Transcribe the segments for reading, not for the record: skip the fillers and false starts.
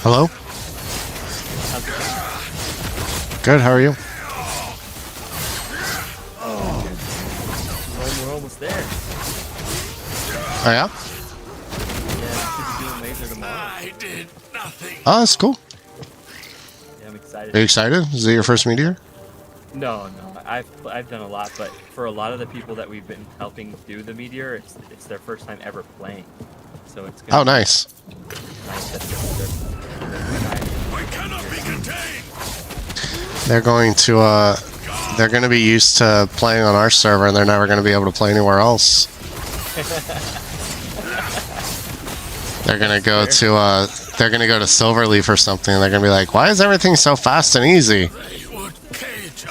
Hello? Good, how are you? We're almost there. Oh yeah? Yeah, we should be doing laser tomorrow. I did nothing. Oh, that's cool. Yeah, I'm excited. Are you excited? Is it your first meteor? No. I've done a lot, but for a lot of the people that we've been helping do the meteor, it's their first time ever playing. So it's gonna Oh, nice. be nice that they're I cannot be contained. They're going to be used to playing on our server, and they're never going to be able to play anywhere else. They're going to go to Silverleaf or something, and they're going to be like, why is everything so fast and easy?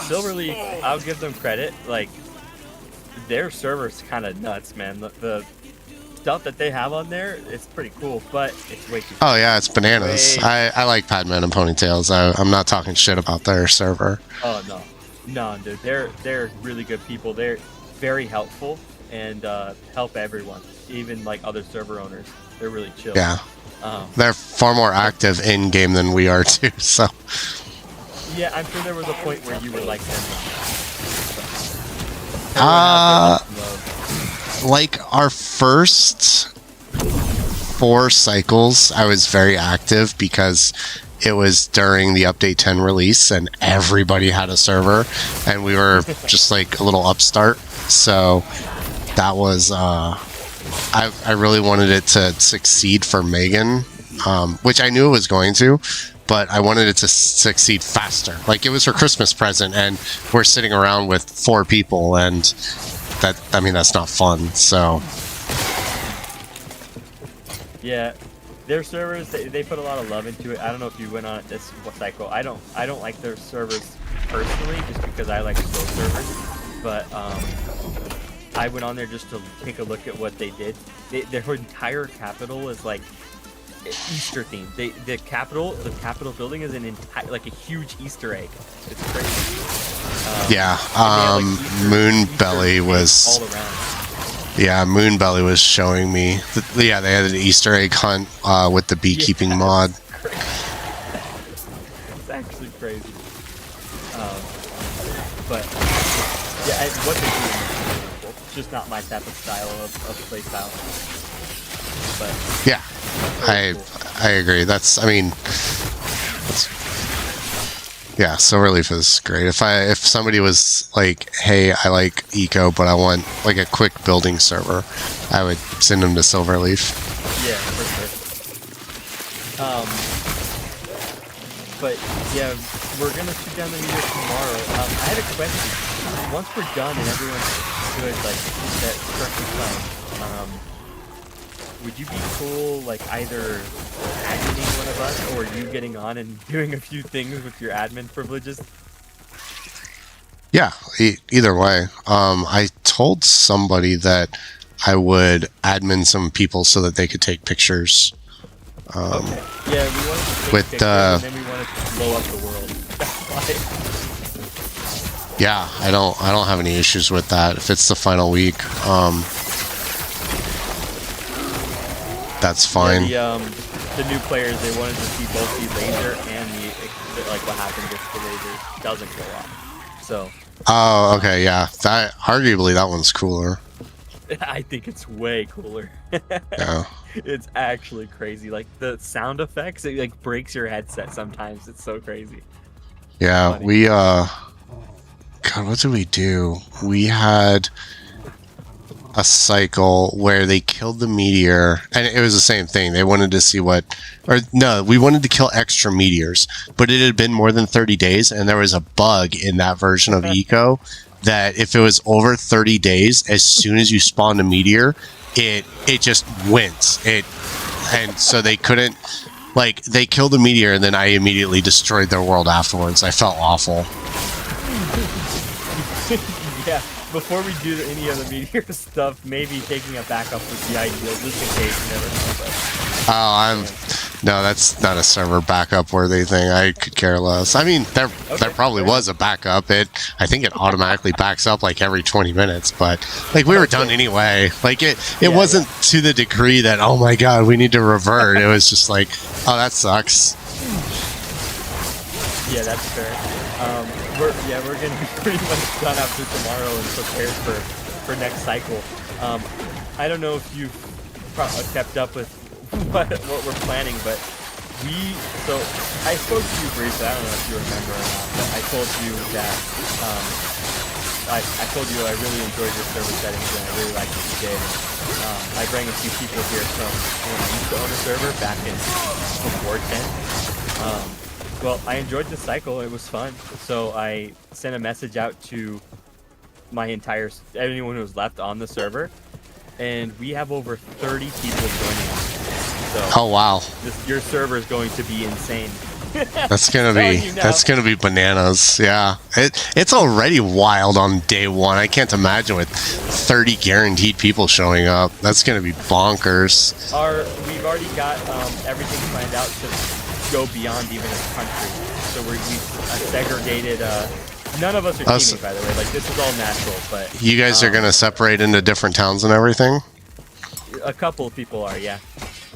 Silverleaf, I'll give them credit. Like, their server's kind of nuts, man. The stuff that they have on there, it's pretty cool, but it's way too. Oh yeah, it's bananas. I like Padman and Ponytails. I'm not talking shit about their server. Oh no, dude. They're really good people. They're very helpful and help everyone, even like other server owners. They're really chill. Yeah, they're far more active in game than we are too. So. Yeah, I'm sure there was a point where you would like them. Like our first 4 cycles, I was very active because it was during the update 10 release and everybody had a server and we were just like a little upstart. So that was, I really wanted it to succeed for Megan, which I knew it was going to, but I wanted it to succeed faster. Like it was her Christmas present and we're sitting around with 4 people and that's not fun, so. Yeah, their servers, they put a lot of love into it. I don't know if you went on it this cycle. I don't like their servers personally, just because I like slow servers. But I went on there just to take a look at what they did. Their entire capital is like Easter themed. The Capitol building is an entire, like a huge Easter egg. It's crazy. Moonbelly was. All around. Yeah, Moonbelly was showing me. They had an Easter egg hunt with the beekeeping mod. It's actually crazy. But yeah, what they do is beautiful. It's just not my type of style of play style. But yeah, I agree. Yeah, Silverleaf is great. If somebody was like, hey, I like eco, but I want like a quick building server, I would send them to Silverleaf. Yeah, for sure. But yeah, we're gonna shoot down the meteor tomorrow. I had a question. Once we're done and everyone's good, like that correctly done, would you be cool, like, either adminning one of us, or you getting on and doing a few things with your admin privileges? Yeah, either way. I told somebody that I would admin some people so that they could take pictures. Okay. Yeah, we wanted to take with, pictures, and then we wanted to blow up the world. That's why. Yeah, I don't have any issues with that. If it's the final week, that's fine. Yeah, the new players, they wanted to see both the laser and the like what happens if the laser doesn't go off. So. Oh, okay, yeah. That arguably that one's cooler. I think it's way cooler. Yeah. It's actually crazy. Like the sound effects, it like breaks your headset sometimes. It's so crazy. Yeah, Funny. we God, what did we do? We had a cycle where they killed the meteor, and it was the same thing. They wanted to see we wanted to kill extra meteors, but it had been more than 30 days, and there was a bug in that version of Eco that if it was over 30 days, as soon as you spawned a meteor, it just went. And so they couldn't, like, they killed the meteor, and then I immediately destroyed their world afterwards. I felt awful. Yeah, before we do any of the meteor stuff, maybe taking a backup would be ideal, just in case you never know. But, No, that's not a server backup worthy thing. I could care less. I mean, there probably was a backup. I think it automatically backs up like every 20 minutes, but like we were done anyway. Like it wasn't to the degree that, oh my god, we need to revert. It was just like, oh, that sucks. yeah, that's fair. We're gonna be pretty much done after tomorrow and prepared for next cycle. I don't know if you've kept up with what we're planning, but I spoke to you briefly. I don't know if you remember or not, but I told you that I told you I really enjoyed your server settings and I really liked what you did. I bring a few people here from when I used to own a server back in before 10. Well, I enjoyed the cycle. It was fun. So I sent a message out to anyone who was left on the server, and we have over 30 people joining us. So Oh wow, your server is going to be insane. that's gonna be bananas. Yeah, it's already wild on day one. I can't imagine with 30 guaranteed people showing up. That's gonna be bonkers. We've already got everything planned out to go beyond even a country. So we segregated. None of us are teaming, by the way. Like, this is all natural, but You guys are gonna separate into different towns and everything? a couple of people are, yeah.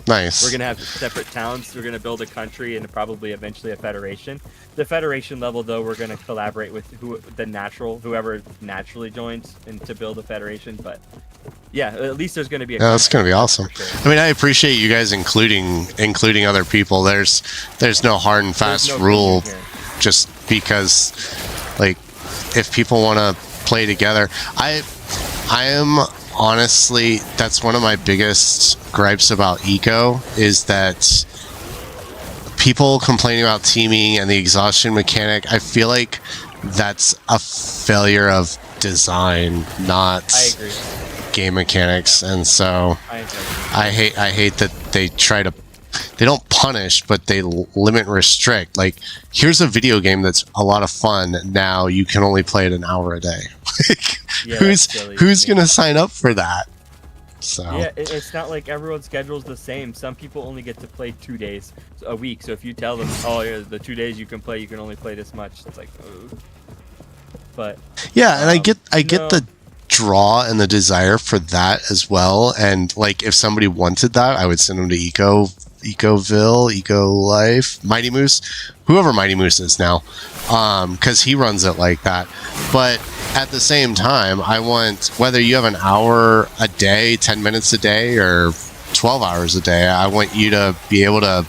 Nice. We're gonna have separate towns. We're gonna build a country and probably eventually a federation. The federation level, though, we're gonna collaborate with whoever naturally joins and to build a federation. But yeah, at least there's gonna be. That's gonna be awesome. Sure. I mean, I appreciate you guys including other people. There's no hard and fast rule, just because, like, if people want to play together, I am. Honestly, that's one of my biggest gripes about Eco, is that people complaining about teaming and the exhaustion mechanic. I feel like that's a failure of design, not game mechanics. And so I hate that they don't punish, but they limit and restrict. Like, here's a video game that's a lot of fun. Now you can only play it an hour a day. Yeah, who's gonna sign up for that? So yeah, it's not like everyone's schedule's the same. Some people only get to play 2 days a week. So if you tell them, oh, yeah, the 2 days you can play, you can only play this much. It's like, oh. But yeah, and I get the draw and the desire for that as well. And like, if somebody wanted that, I would send them to Ecoville, Eco Life, Mighty Moose, whoever Mighty Moose is now, because he runs it like that. But at the same time, I want, whether you have an hour a day, 10 minutes a day, or 12 hours a day, I want you to be able to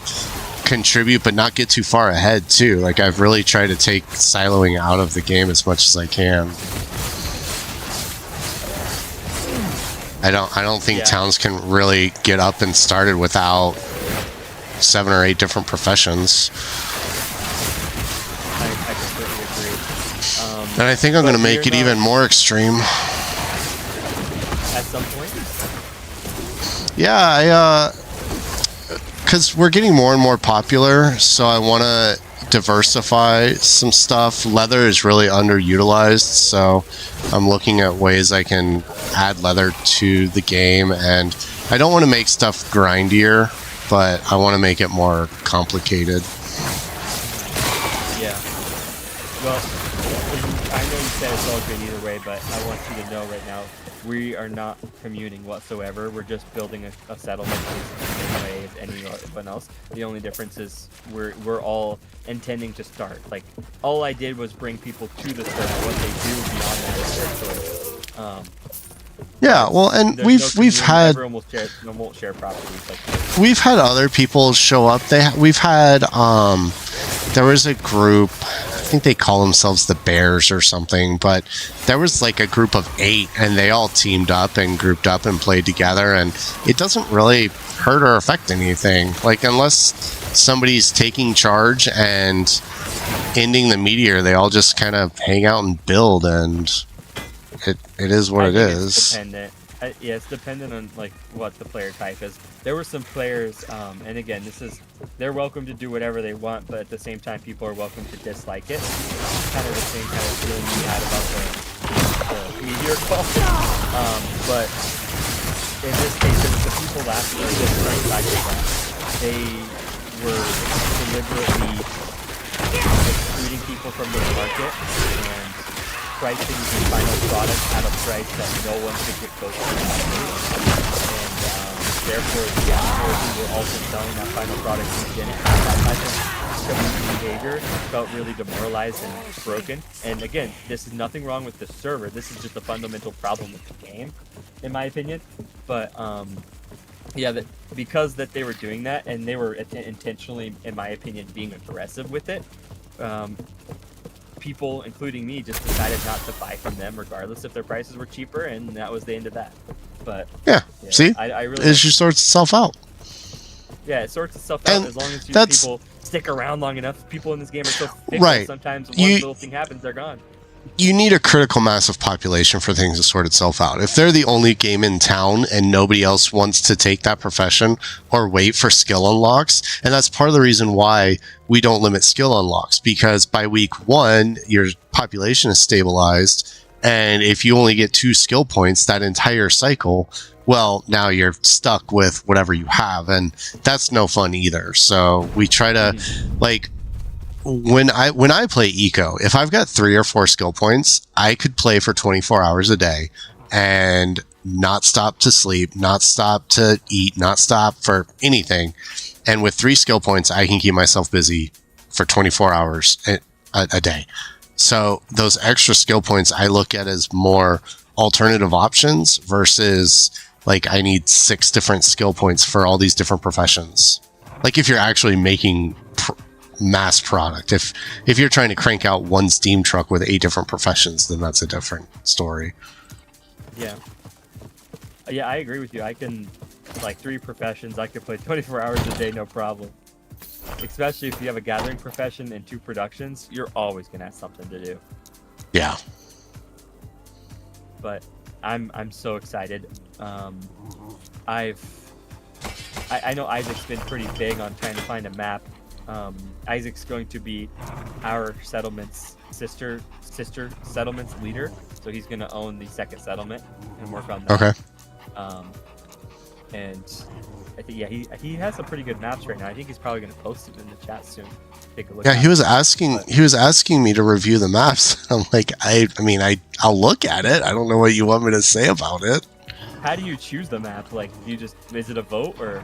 contribute but not get too far ahead too. Like, I've really tried to take siloing out of the game as much as I can. I don't think towns can really get up and started without 7 or 8 different professions. I completely agree. And I think I'm going to make it even more extreme. At some point? Yeah, because we're getting more and more popular, so I want to diversify some stuff. Leather is really underutilized, so I'm looking at ways I can add leather to the game, and I don't want to make stuff grindier, but I want to make it more complicated. Yeah. Well, I know you said it's all good either way, but I want you to know right now, we are not communing whatsoever. We're just building a settlement the same way as anyone else. The only difference is we're all intending to start. Like, all I did was bring people to the server. What they do beyond that is their choice. Yeah, well, and we've had everyone won't share properties like this. We've had other people show up. We've had there was a group, I think they call themselves the Bears or something, but there was like a group of 8 and they all teamed up and grouped up and played together, and it doesn't really hurt or affect anything. Like, unless somebody's taking charge and ending the meteor, they all just kind of hang out and build, and it is what it is. It's dependent. Yeah, it's dependent on like what the player type is. There were some players, and again, they're welcome to do whatever they want, but at the same time, people are welcome to dislike it. Kind of the same kind of feeling we had about the meteor call. But in this case, it was the people last year that like that. They were deliberately excluding people from the market and pricing the final product at a price that no one could get close to. And therefore, the people who were also selling that final product who didn't have that type of community behavior felt really demoralized and broken. And again, this is nothing wrong with the server. This is just a fundamental problem with the game, in my opinion. But yeah, because they were doing that, and they were intentionally, in my opinion, being aggressive with it. People, including me, just decided not to buy from them, regardless if their prices were cheaper, and that was the end of that. But yeah, see, I really it just sorts itself out. Yeah, it sorts itself out as long as people stick around long enough. People in this game are so fickle. Right. Sometimes one little thing happens, they're gone. You need a critical mass of population for things to sort itself out. If they're the only game in town and nobody else wants to take that profession or wait for skill unlocks, and that's part of the reason why we don't limit skill unlocks, because by week 1, your population is stabilized, and if you only get 2 skill points that entire cycle, well, now you're stuck with whatever you have, and that's no fun either. So we try to, like, when I play eco, if I've got 3 or 4 skill points, I could play for 24 hours a day and not stop to sleep, not stop to eat, not stop for anything. And with 3 skill points, I can keep myself busy for 24 hours a day. So those extra skill points I look at as more alternative options versus like I need 6 different skill points for all these different professions. Like if you're actually making mass product. If you're trying to crank out one steam truck with 8 different professions, then that's a different story. Yeah, I agree with you. I can, like, 3 professions, I could play 24 hours a day, no problem. Especially if you have a gathering profession and 2 productions, you're always gonna have something to do. Yeah. But I'm so excited. I know Isaac's been pretty big on trying to find a map. Isaac's going to be our settlement's sister settlement's leader, so he's going to own the second settlement and work on that. Okay. And I think he has some pretty good maps right now. I think he's probably going to post them in the chat soon. Take a look. Yeah, he was asking me to review the maps. I'm like, I'll look at it. I don't know what you want me to say about it. How do you choose the map? Like, is it a vote or?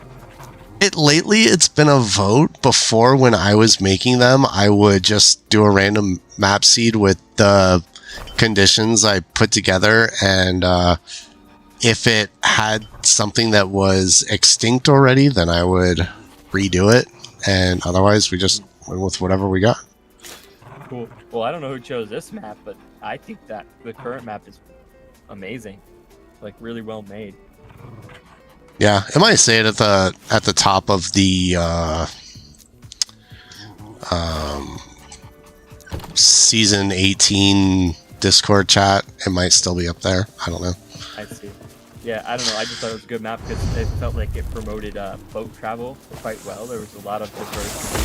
Lately, it's been a vote. Before, when I was making them, I would just do a random map seed with the conditions I put together, and if it had something that was extinct already, then I would redo it, and otherwise we just went with whatever we got. Cool. Well, I don't know who chose this map, but I think that the current map is amazing, like really well made. Yeah, I might say it at the top of the season 18 Discord chat. It might still be up there. I don't know. I see. Yeah, I don't know. I just thought it was a good map because it felt like it promoted boat travel quite well. There was a lot of diversity,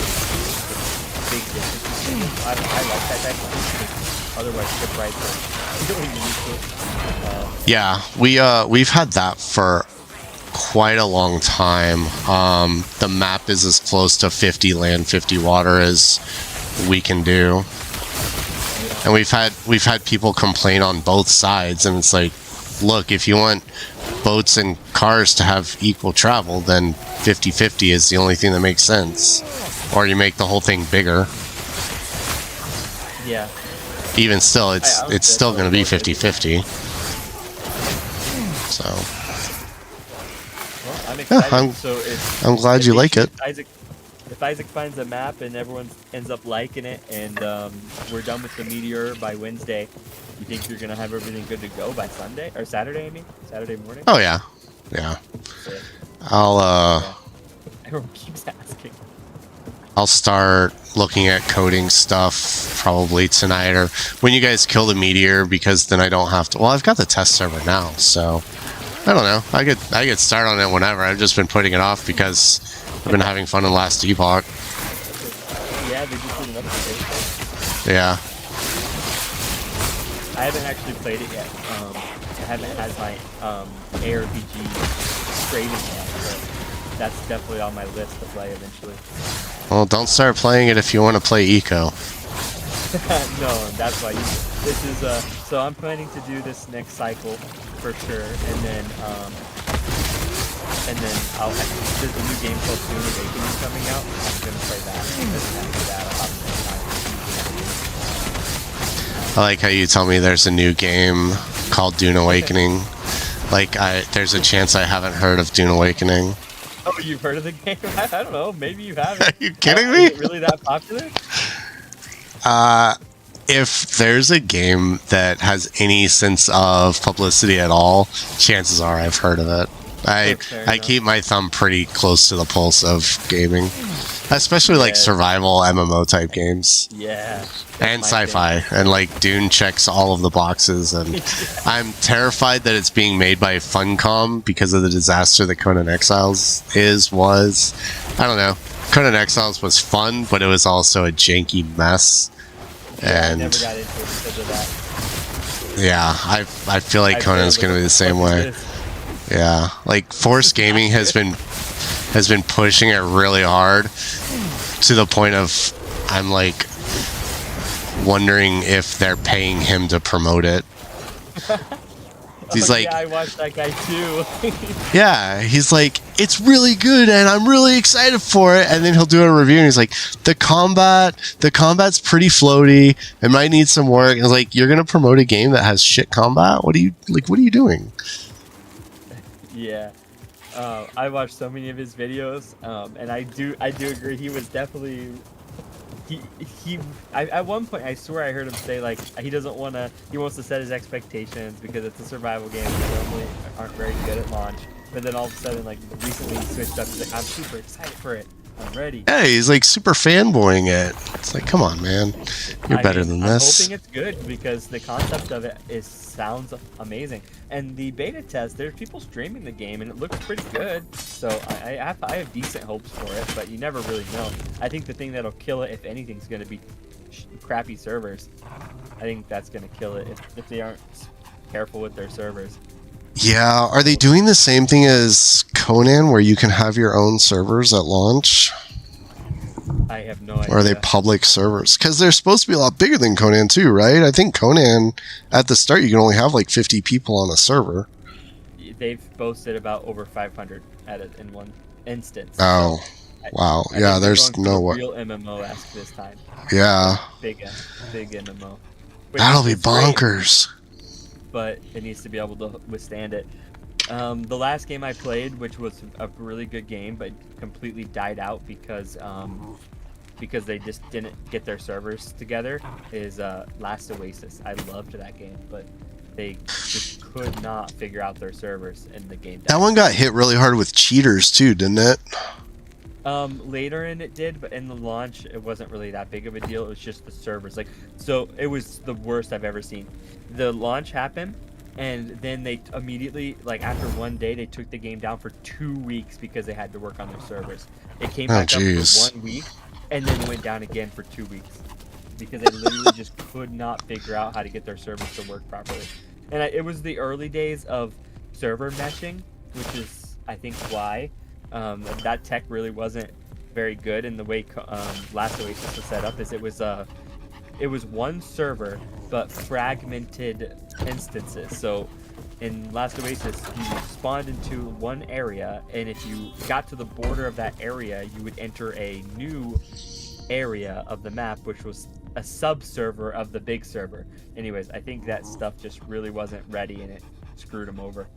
big distances. I like that type of thing because otherwise shipwrights are really useless. Yeah, we've had that for quite a long time. The map is as close to 50 land, 50 water as we can do. And we've had people complain on both sides, and it's like, look, if you want boats and cars to have equal travel, then 50-50 is the only thing that makes sense. Or you make the whole thing bigger. Yeah. Even still, it's still going to be 50-50. So. Well, I'm excited. Yeah, I'm glad you like it. If Isaac finds a map and everyone ends up liking it, and we're done with the meteor by Wednesday, you think you're gonna have everything good to go by Sunday or Saturday? I mean, Saturday morning. Oh yeah. I'll Everyone keeps asking. I'll start looking at coding stuff probably tonight or when you guys kill the meteor, because then I don't have to. Well, I've got the test server now, so I don't know. I could start on it whenever. I've just been putting it off because I've been having fun in Last Epoch. Yeah, they just did an update. Yeah. I haven't actually played it yet. I haven't had my ARPG straight in yet, but that's definitely on my list to play eventually. Well, don't start playing it if you want to play Eco. No, that's why. This is so I'm planning to do this next cycle for sure, and then there's a new game called Dune Awakening coming out. I'm gonna play that, and then after that I'll have some time. I like how you tell me there's a new game called Dune Awakening. Like, there's a chance I haven't heard of Dune Awakening. Oh, you've heard of the game? I don't know. Maybe you haven't. Are you kidding me? Is it really that popular? If there's a game that has any sense of publicity at all, chances are I've heard of it. I keep my thumb pretty close to the pulse of gaming, especially like survival MMO type games. Yeah. And sci-fi, and like Dune checks all of the boxes, and I'm terrified that it's being made by Funcom because of the disaster that Conan Exiles was. I don't know. Conan Exiles was fun, but it was also a janky mess. Yeah, and I never got into it because of that. Yeah, I feel like Conan's going to be the same way. Yeah, like Force Gaming has been pushing it really hard to the point of I'm like wondering if they're paying him to promote it. He's like, yeah, I watched that guy too. Yeah, he's like, it's really good and I'm really excited for it, and then he'll do a review and he's like, the combat's pretty floaty, it might need some work. And I was like, you're gonna promote a game that has shit combat? What are you doing? Yeah. I watched so many of his videos, and I do agree. He was definitely at one point I swear I heard him say like he wants to set his expectations because it's a survival game. They normally aren't very good at launch, but then all of a sudden like recently he switched up. He's like, I'm super excited for it. I'm ready. Yeah, he's like super fanboying it. It's like, come on, man, you're better than this. I'm hoping it's good because the concept of it sounds amazing, and the beta test, there's people streaming the game and it looks pretty good. So I have decent hopes for it, but you never really know. I think the thing that'll kill it, if anything, is going to be crappy servers. I think that's going to kill it if they aren't careful with their servers. Yeah, are they doing the same thing as Conan, where you can have your own servers at launch? I have no idea. Or are they public servers? Because they're supposed to be a lot bigger than Conan too, right? I think Conan, at the start, you can only have like 50 people on a server. They've boasted about over 500 in one instance. Oh, so wow. Yeah, there's no way. Real MMO-esque this time. Yeah. Big MMO. That'll be bonkers. Great, but it needs to be able to withstand it. The last game I played, which was a really good game, but completely died out because they just didn't get their servers together, is Last Oasis. I loved that game, but they just could not figure out their servers, and the game died. That one got hit really hard with cheaters too, didn't it? Later in it did, but in the launch it wasn't really that big of a deal. It was just the servers. So it was the worst I've ever seen. The launch happened, And then they immediately, like after one day, they took the game down for 2 weeks because they had to work on their servers. It came Oh, back up jeez. for 1 week, and then went down again for 2 weeks because they literally just could not figure out how to get their servers to work properly. And it was the early days of server meshing, which is I think why that tech really wasn't very good. In the way Last Oasis was set up, is it was one server but fragmented instances. So in Last Oasis, you spawned into one area, and if you got to the border of that area, you would enter a new area of the map, which was a sub-server of the big server. Anyways, I think that stuff just really wasn't ready, and it screwed them over.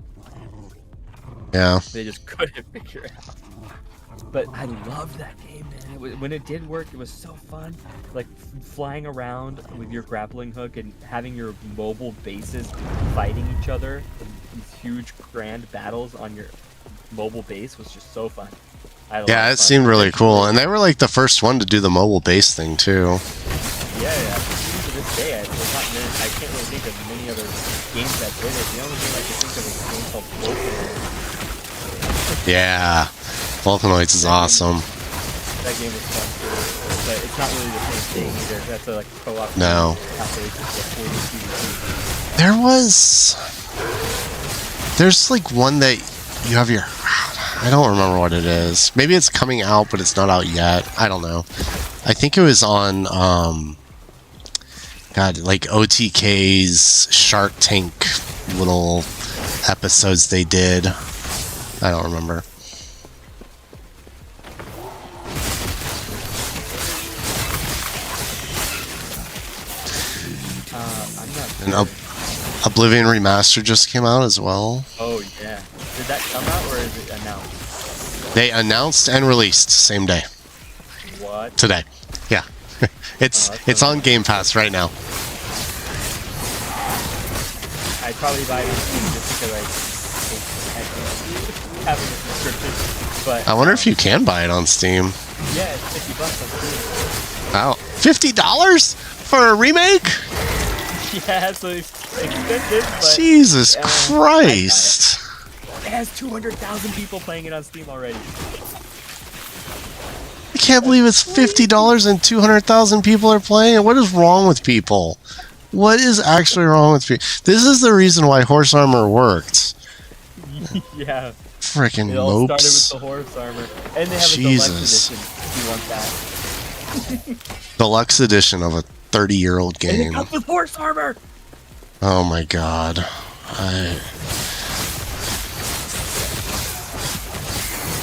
Yeah. They just couldn't figure it out. But I loved that game, man. When it did work, it was so fun. Like flying around with your grappling hook and having your mobile bases fighting each other in these huge grand battles on your mobile base was just so fun. Yeah, it seemed really cool. And they were like the first one to do the mobile base thing too. Yeah. Even to this day, I can't really think of many other games that did it. The only game I can think of is a game called Vulcan. Yeah. Vulcanoids is awesome. That game was fun too, but it's not really the same thing either. That's like co-op. No. There's like one that you have your, I don't remember what it is. Maybe it's coming out, but it's not out yet. I don't know. I think it was on, like OTK's Shark Tank little episodes they did. I don't remember. I'm not sure. And Oblivion Remastered just came out as well. Oh yeah. Did that come out or is it announced? They announced and released same day. What? Today. Yeah. It's on Game Pass right now. I'd probably buy it just because I having a subscription. But I wonder if you can buy it on Steam. Yeah, it's $50 on Steam. Wow. $50 for a remake? Yeah, so it's expensive, but Jesus Christ. it has 200,000 people playing it on Steam already. I can't believe it's $50 and 200,000 people are playing it. What is wrong with people? What is actually wrong with people? This is the reason why horse armor worked. Yeah. Freaking It all mopes. started with the horse armor. And they have Jesus. a deluxe edition if you want that. Deluxe edition of a 30-year-old And it game. comes with horse armor! Oh my god.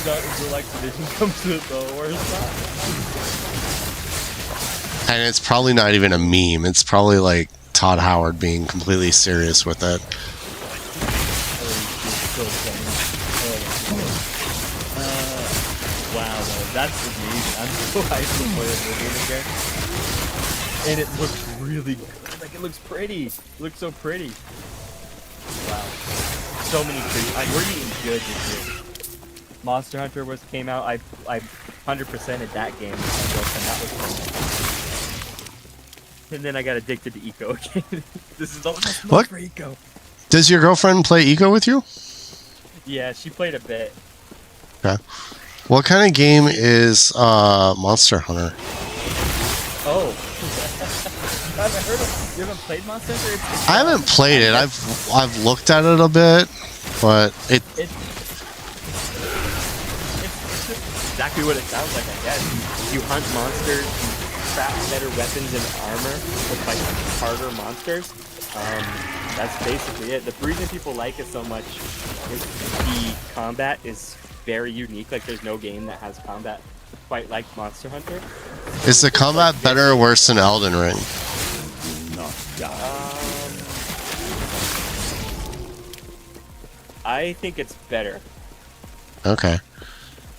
The deluxe edition comes with the horse armor. And it's probably not even a meme. It's probably like Todd Howard being completely serious with it. Wow, that's amazing. I'm so hyped to play this game again. And it looks really good. Like, it looks pretty. It looks so pretty. Wow. So many pretty. Like, we're eating good this year. Monster Hunter came out. I 100%ed that game. And that was fun. And then I got addicted to Eco again. This is all What? for Eco. Does your girlfriend play Eco with you? Yeah, she played a bit. Okay. What kind of game is Monster Hunter? Oh. You haven't heard of? You haven't played Monster Hunter? I haven't played it. I've looked at it a bit, but It's just exactly what it sounds like, I guess. You hunt monsters, you craft better weapons and armor to fight harder monsters. That's basically it. The reason people like it so much is the combat is very unique. Like, there's no game that has combat quite like Monster Hunter. is the combat better or worse than Elden Ring? I think it's better. Okay.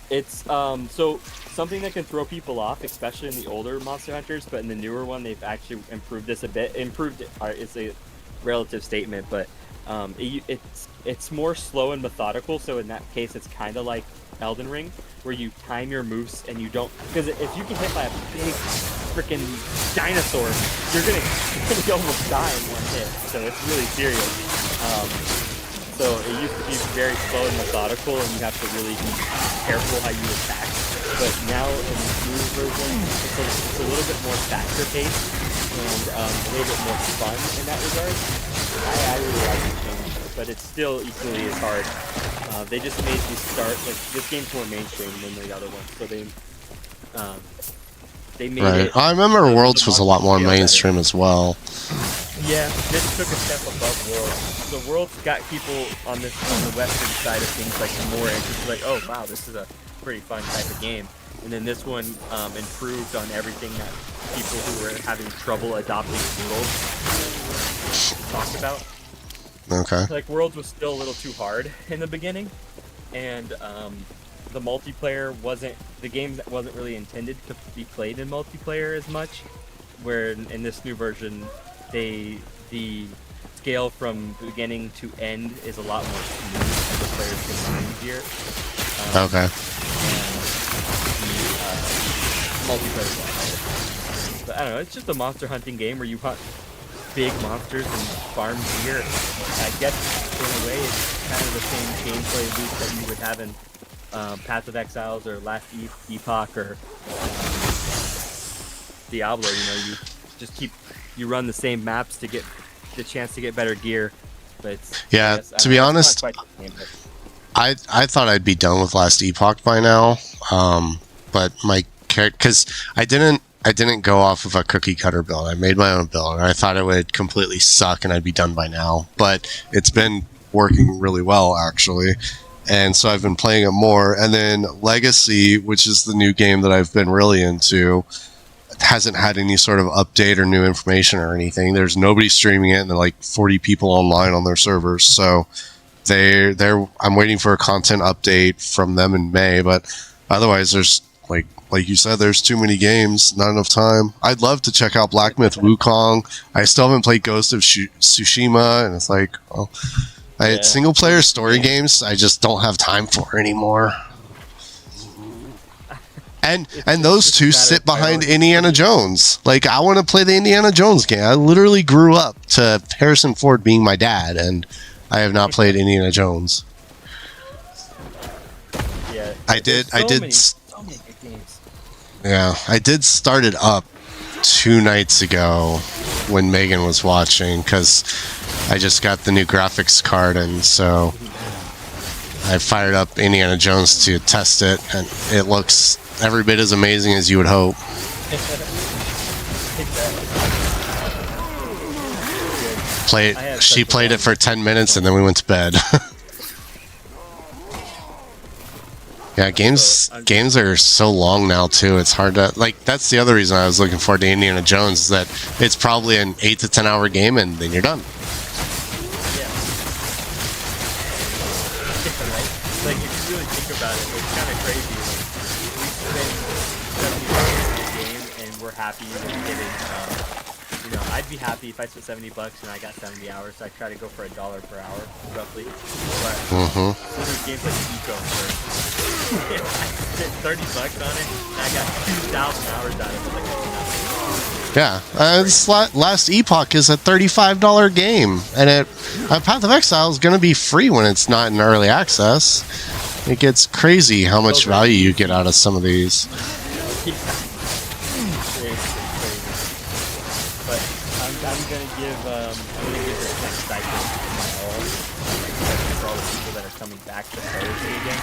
It's so something that can throw people off, especially in the older Monster Hunters, but in the newer one they've actually improved this a bit. Improved it's a relative statement, but it's more slow and methodical. So in that case, it's kind of like Elden Ring, where you time your moves and you don't, because if you get hit by a big freaking dinosaur, you're gonna almost die in one hit. So it's really serious. So it used to be very slow and methodical, and you have to really be careful how you attack. But now in the new version, it's a little bit more faster paced and a little bit more fun in that regard. I really like the change, but it's still equally as hard. They just made you start, like, this game's more mainstream than the other ones, so they made Right. it. I remember Worlds was a lot more feel better. mainstream as well. Yeah, this took a step above Worlds. So Worlds got people on the western side of things like more interested, like, oh wow, this is a pretty fun type of game. And then this one improved on everything that people who were having trouble adopting Worlds talked about. Okay. Like, Worlds was still a little too hard in the beginning, and the multiplayer the game wasn't really intended to be played in multiplayer as much, where in this new version, the scale from beginning to end is a lot more smooth, and the players can run easier. Okay. And the multiplayer is a lot harder. But I don't know, it's just a monster hunting game where you hunt big monsters and farm gear. I guess in a way it's kind of the same gameplay loop that you would have in Path of Exiles or Last Epoch or Diablo. You know, you just you run the same maps to get the chance to get better gear. But it's, Yeah, to be honest, I thought I'd be done with Last Epoch by now, but my character, because I didn't go off of a cookie cutter build. I made my own build, and I thought it would completely suck and I'd be done by now. But it's been working really well, actually. And so I've been playing it more. And then Legacy, which is the new game that I've been really into, hasn't had any sort of update or new information or anything. There's nobody streaming it, and there are like 40 people online on their servers. So I'm waiting for a content update from them in May. But otherwise, there's like you said, there's too many games, not enough time. I'd love to check out Black Myth Wukong. I still haven't played Ghost of Tsushima, and it's like, well, single player story games I just don't have time for anymore. And those two sit behind Indiana Jones. Like, I want to play the Indiana Jones game. I literally grew up to Harrison Ford being my dad, and I have not played Indiana Jones. Yeah, I did. So many good games. Yeah, I did start it up 2 nights ago when Megan was watching, because I just got the new graphics card, and so I fired up Indiana Jones to test it, and it looks every bit as amazing as you would hope. She played it for 10 minutes, and then we went to bed. Yeah, games are so long now too. It's hard to, like, that's the other reason I was looking forward to Indiana Jones, is that it's probably an 8 to 10 hour game, and then you're done. Yeah. Right? Like, if you really think about it, it's kind of crazy. Like, we spend $70 in a game, and we're happy with getting. You know, I'd be happy if I spent $70 and I got 70 hours. So I try to go for $1 per hour, roughly. But there's games like Eco where I spent $30 on it, and I got 2,000 hours out of it. Like, this Last Epoch is a $35 game, and Path of Exile is going to be free when it's not in early access. It gets crazy how much value you get out of some of these. But I'm gonna give this next cycle my all. For all the people that are coming back to play with me again.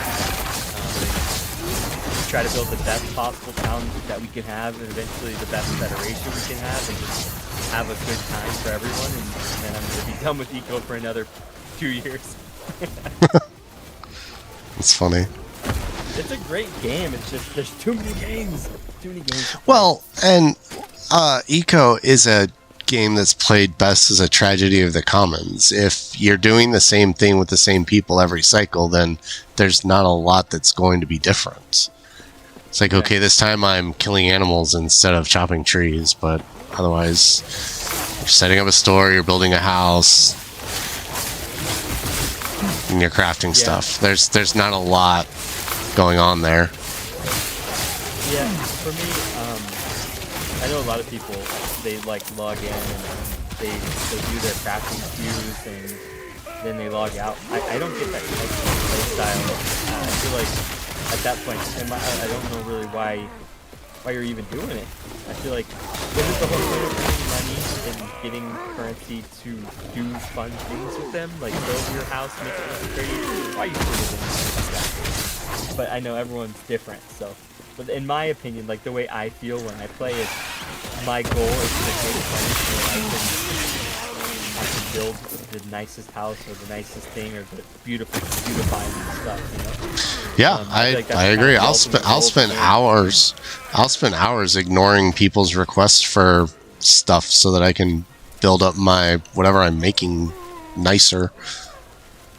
Try to build the best possible town that we can have, and eventually the best federation we can have, and just have a good time for everyone. And then I'm gonna be done with Eco for another 2 years. It's funny. It's a great game. It's just there's too many games. Well, and Eco is a game that's played best as a tragedy of the commons. If you're doing the same thing with the same people every cycle, then there's not a lot that's going to be different. It's like, okay, this time I'm killing animals instead of chopping trees, but otherwise, you're setting up a store, you're building a house, and you're crafting stuff. There's not a lot going on there. Yeah, for me, I know a lot of people, they like log in and they do their crafting queues and then they log out. I don't get that type of play style. I feel like at that point, I don't know really why you're even doing it. I feel like isn't the whole point of earning money and getting currency to do fun things with them, like build your house, make it look pretty? Why are you doing things like that? But I know everyone's different, so. But in my opinion, like the way I feel when I play is my goal is to make money so I can build the nicest house or the nicest thing or the beautifying stuff, you know? Yeah, I agree. I'll spend hours ignoring people's requests for stuff so that I can build up my whatever I'm making nicer.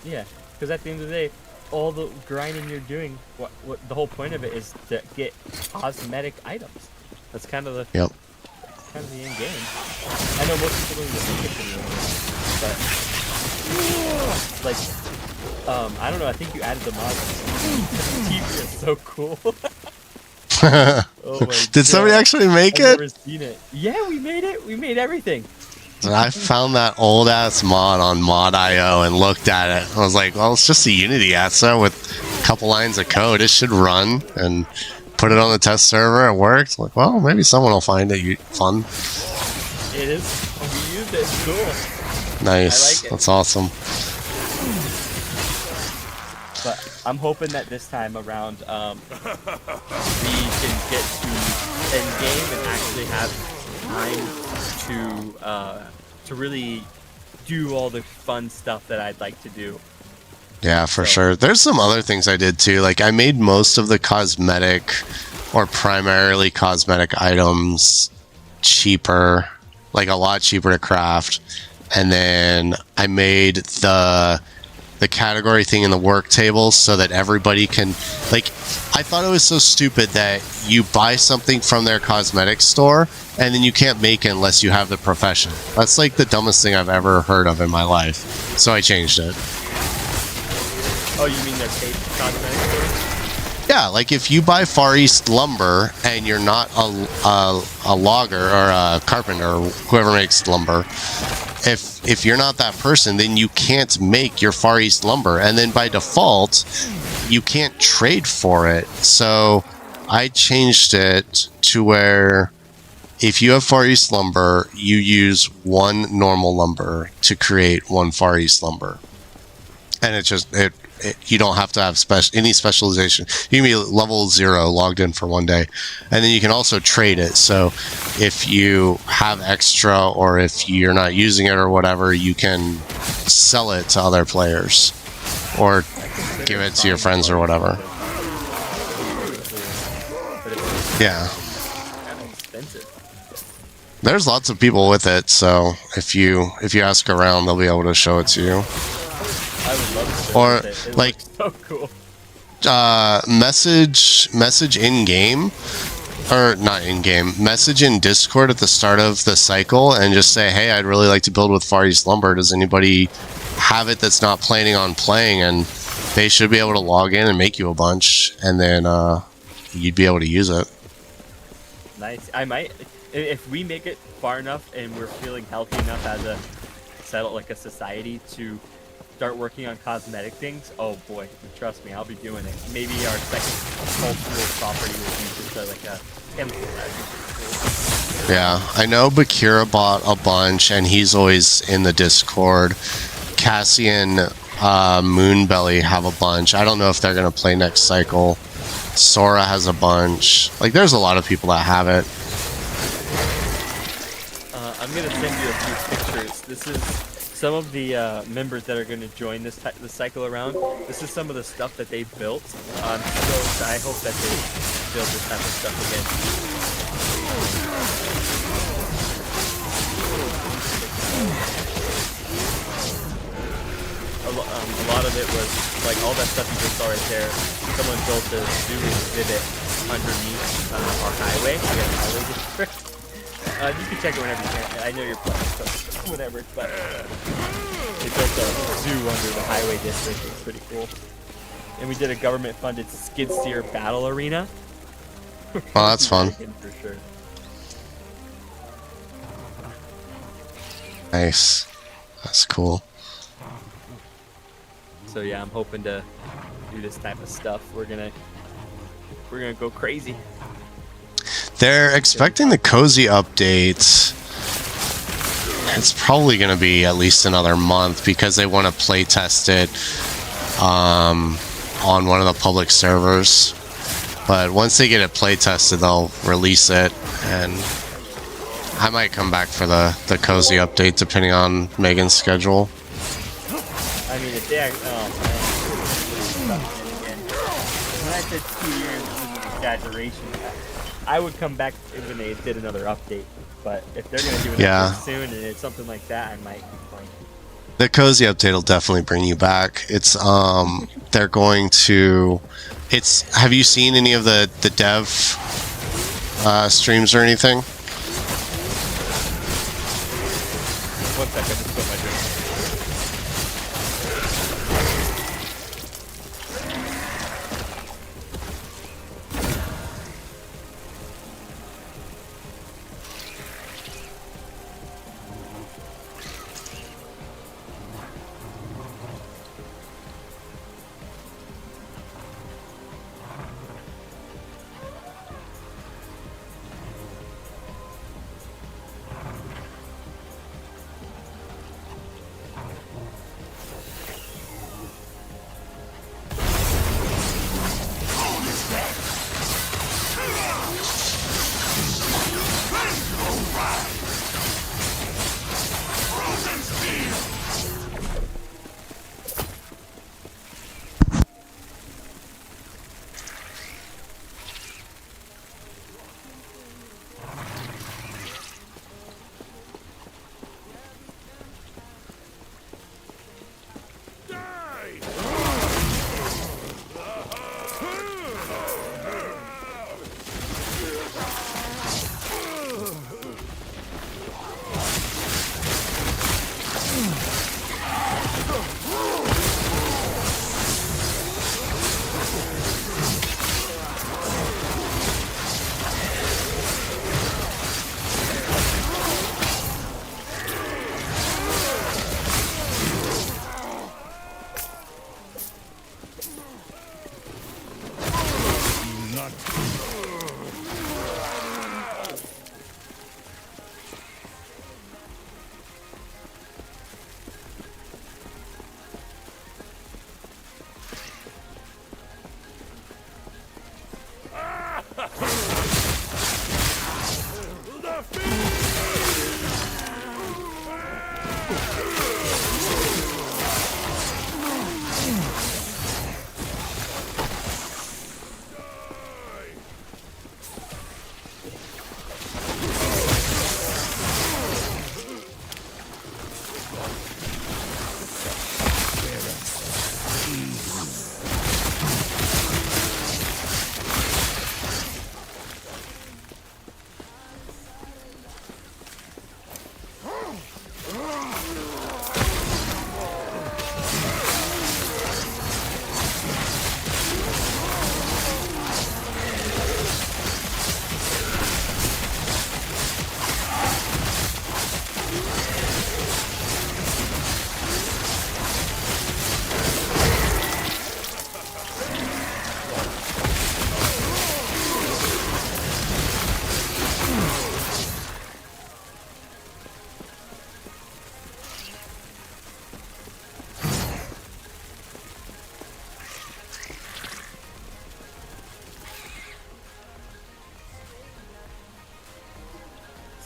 Yeah, because at the end of the day, all the grinding you're doing, what the whole point of it is to get cosmetic items. That's kind of the Yep. kind of the end game. I know most people don't even think it's the end game, but like, I don't know. I think you added the mod. TV is so cool. Oh my Did somebody actually make I've it? never seen it. Yeah, we made it. We made everything. I found that old ass mod on mod.io and looked at it. I was like, well, it's just a Unity asset with a couple lines of code. It should run, and put it on the test server. It worked. Like, well, maybe someone will find it fun. It is. We used it. It's cool. Nice. I like it. That's awesome. But I'm hoping that this time around, we can get to end game and actually have time to really do all the fun stuff that I'd like to do. Yeah, for sure. There's some other things I did too. Like I made most of the cosmetic or primarily cosmetic items cheaper, like a lot cheaper to craft. And then I made the category thing in the work table so that everybody can, like, I thought it was so stupid that you buy something from their cosmetic store and then you can't make it unless you have the profession. That's like the dumbest thing I've ever heard of in my life. So I changed it. Oh, you mean their paid cosmetic stores? Yeah, like if you buy Far East lumber and you're not a logger or a carpenter or whoever makes lumber, if you're not that person, then you can't make your Far East lumber, and then by default you can't trade for it. So I changed it to where if you have Far East lumber, you use one normal lumber to create one Far East lumber, and you don't have to have any specialization. You can be level 0 logged in for one day, and then you can also trade it. So if you have extra or if you're not using it or whatever, you can sell it to other players or give it to your friends or whatever. Yeah. Kind of expensive. There's lots of people with it, so if you ask around, they'll be able to show it to you. I would love to. Or It like looks so cool. Message in game, or not in game. Message in Discord at the start of the cycle and just say, "Hey, I'd really like to build with Far East lumber. Does anybody have it that's not planning on playing?" And they should be able to log in and make you a bunch, and then you'd be able to use it. Nice. I might, if we make it far enough and we're feeling healthy enough as a society to start working on cosmetic things. Oh boy, trust me, I'll be doing it. Maybe our second cultural property will be just like a chemical lab. Yeah, I know Bakira bought a bunch, and he's always in the Discord. Cassie and Moonbelly have a bunch. I don't know if they're gonna play next cycle. Sora has a bunch. Like, there's a lot of people that have it. I'm gonna send you a few pictures. This is some of the members that are going to join this cycle around. This is some of the stuff that they built. So I hope that they build this type of stuff again. A lot of it was like all that stuff you just saw right there. Someone built a zoo exhibit underneath our highway. We have a highway district. You can check it whenever you can. I know you're playing, so whatever. But they built a zoo under the highway district. It's pretty cool. And we did a government-funded skid steer battle arena. Well, that's fun. For sure. Nice. That's cool. So yeah, I'm hoping to do this type of stuff. We're gonna go crazy. They're expecting the cozy updates. It's probably going to be at least another month because they want to play test it on one of the public servers. But once they get it play tested, they'll release it, and I might come back for the cozy update depending on Megan's schedule. I mean, if they when I said 2 years, it was an exaggeration. I would come back when they did another update. But if they're gonna do it soon and it's something like that, I might be playing. The cozy update will definitely bring you back. It's they're going to. It's. Have you seen any of the dev streams or anything? One second, just put my drink.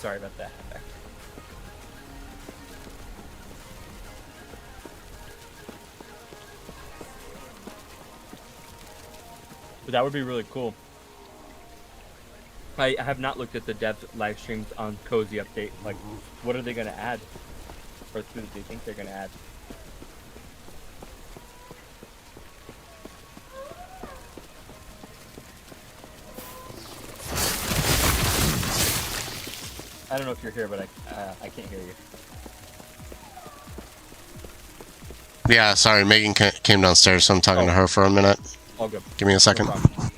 Sorry about that. But that would be really cool. I have not looked at the dev live streams on Cozy Update. Like, what are they going to add? Or do they think they're going to add? I don't know if you're here, but I can't hear you. Yeah, sorry, Megan came downstairs, so I'm talking to her for a minute. All good. Give me a No second. problem.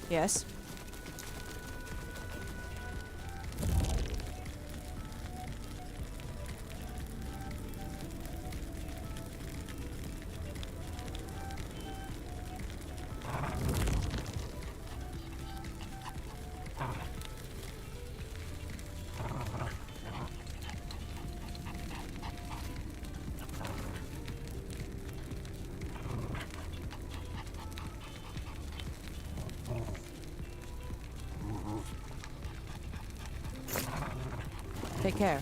Yes. Take care.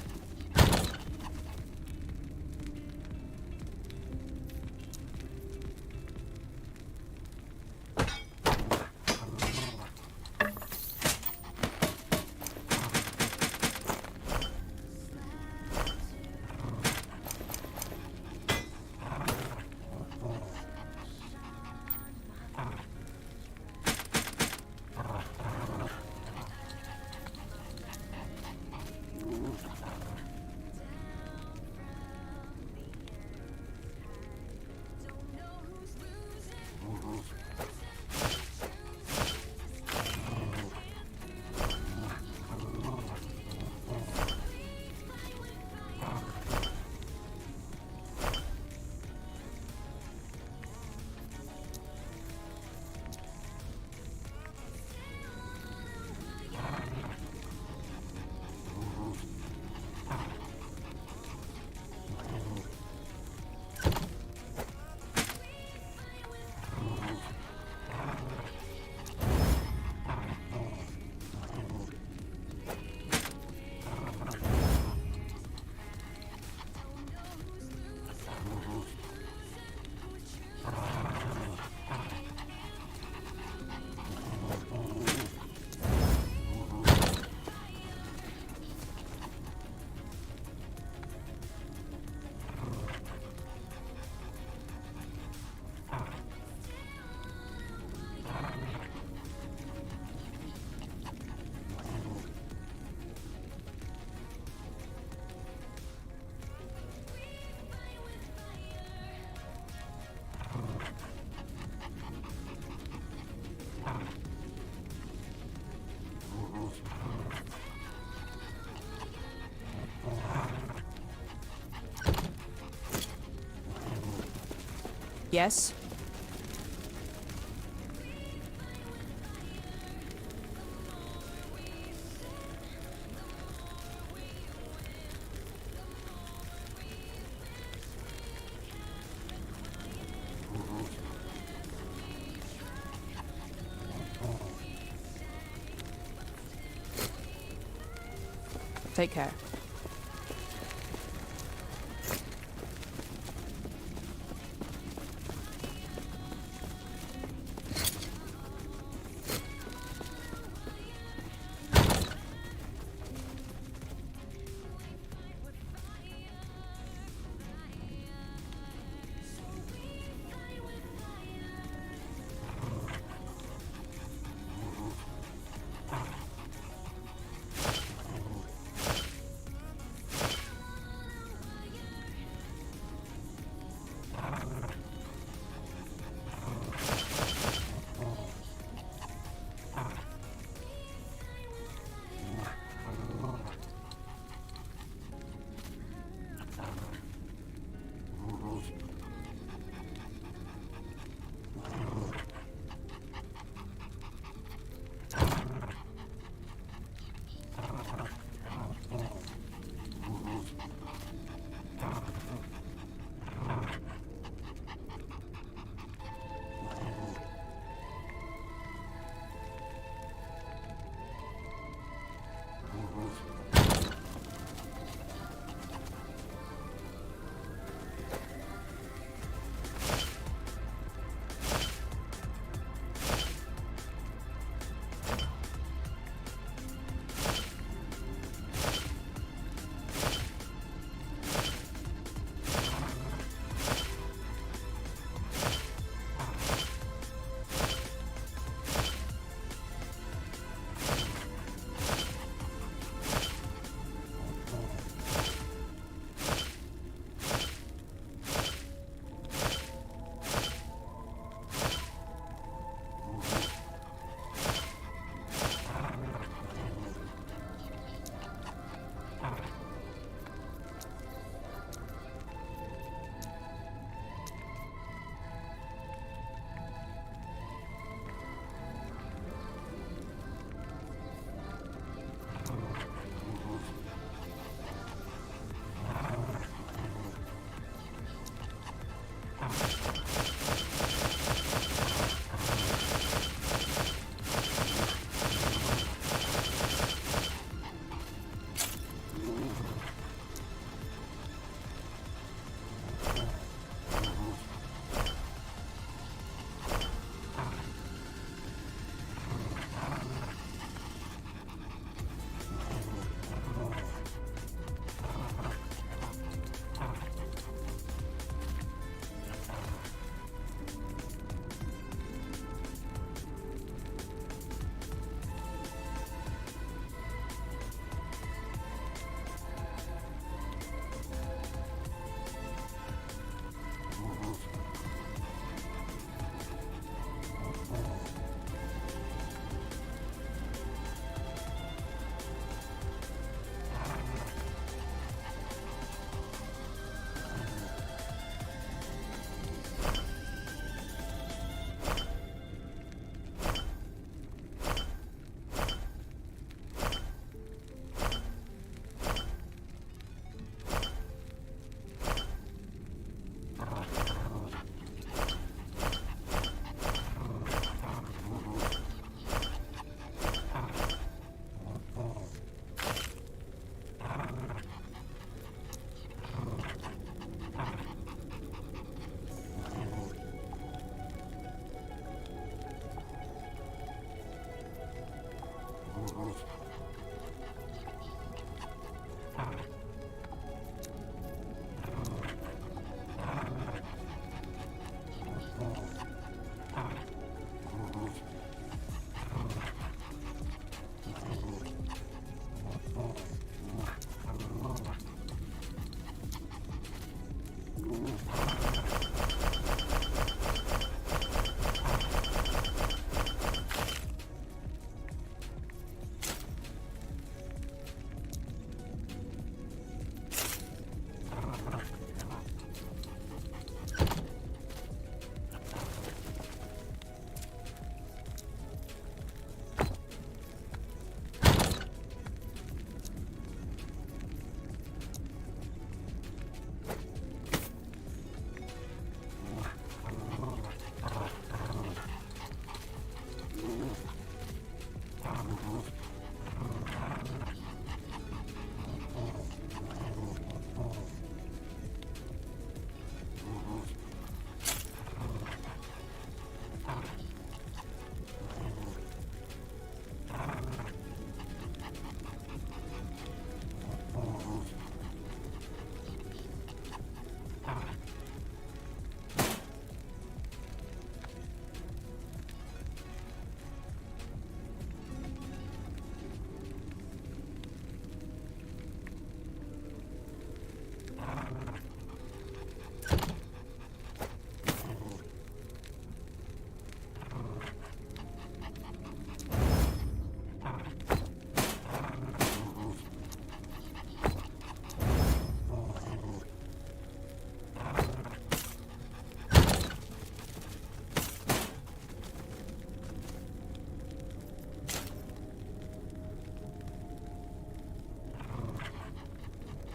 Yes. Take care.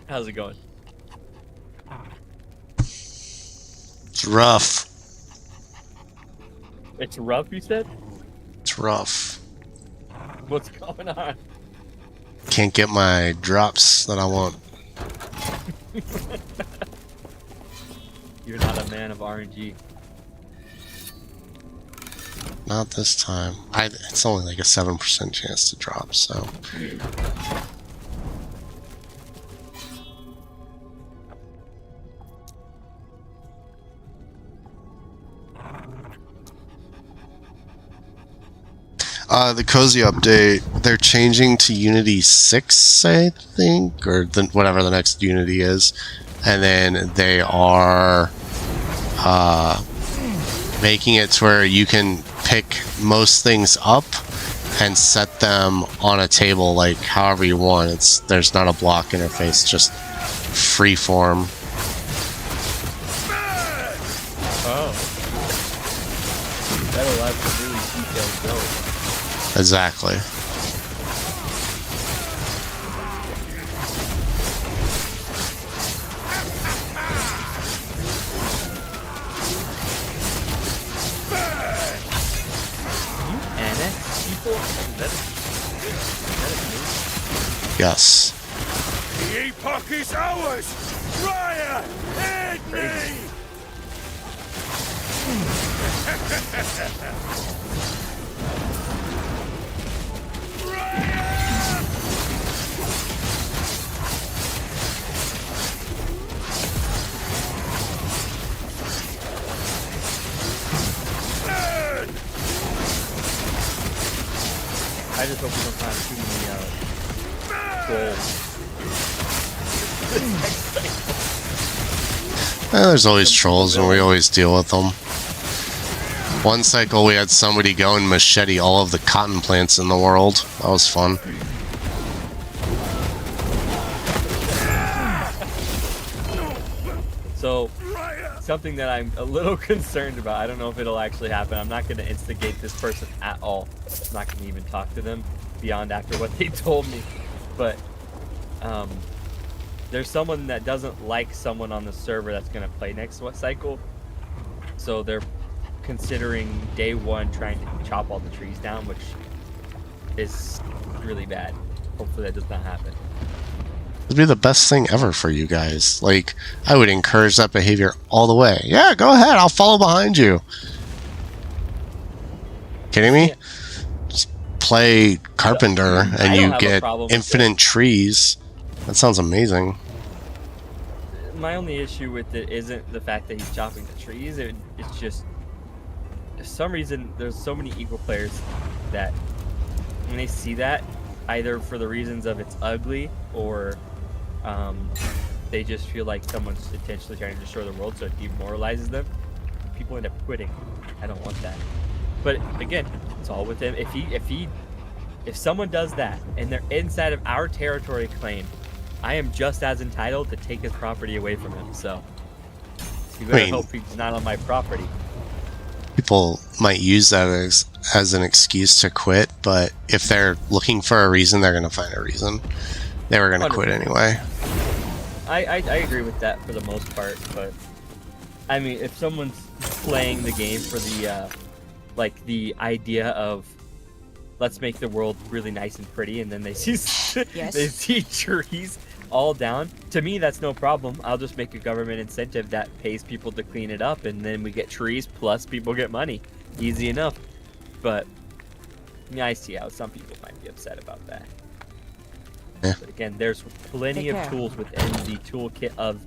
How's it going? It's rough. It's rough, you said? It's rough. What's going on? Can't get my drops that I want. You're not a man of RNG. Not this time. It's only like a 7% chance to drop, so. The Cozy update, they're changing to Unity 6, I think, or whatever the next Unity is. And then they are making it to where you can pick most things up and set them on a table like however you want. There's not a block interface, just free form. Oh. That allows for really detailed builds. Exactly. Yes. The epoch is ours! Raya! Aid me! I just hope we don't find too many trolls. There's always trolls, and we always deal with them. One cycle, we had somebody go and machete all of the cotton plants in the world. That was fun. So, something that I'm a little concerned about, I don't know if it'll actually happen. I'm not going to instigate this person at all. I'm not going to even talk to them beyond after what they told me. But there's someone that doesn't like someone on the server that's going to play next cycle. So they're considering day one trying to chop all the trees down, which is really bad. Hopefully that does not happen. It'd be the best thing ever for you guys. Like, I would encourage that behavior all the way. Yeah, go ahead. I'll follow behind you. Kidding me? Yeah. Just play carpenter I and don't you have a get problem with infinite trees. That sounds amazing. My only issue with it isn't the fact that he's chopping the trees. It's just, for some reason, there's so many equal players that when they see that, either for the reasons of it's ugly or they just feel like someone's intentionally trying to destroy the world, so it demoralizes them. People end up quitting. I don't want that. But again, it's all with him. If someone does that and they're inside of our territory claim, I am just as entitled to take his property away from him. So you better hope he's not on my property. People might use that as an excuse to quit, but if they're looking for a reason, they're going to find a reason. They were going to quit anyway. I agree with that for the most part, but I mean, if someone's playing the game for the like the idea of let's make the world really nice and pretty, and then they see they see trees all down, to me that's no problem. I'll just make a government incentive that pays people to clean it up, and then we get trees plus people get money. Easy enough. But yeah, I see how some people might be upset about that. Yeah. But again, there's plenty of tools within the toolkit of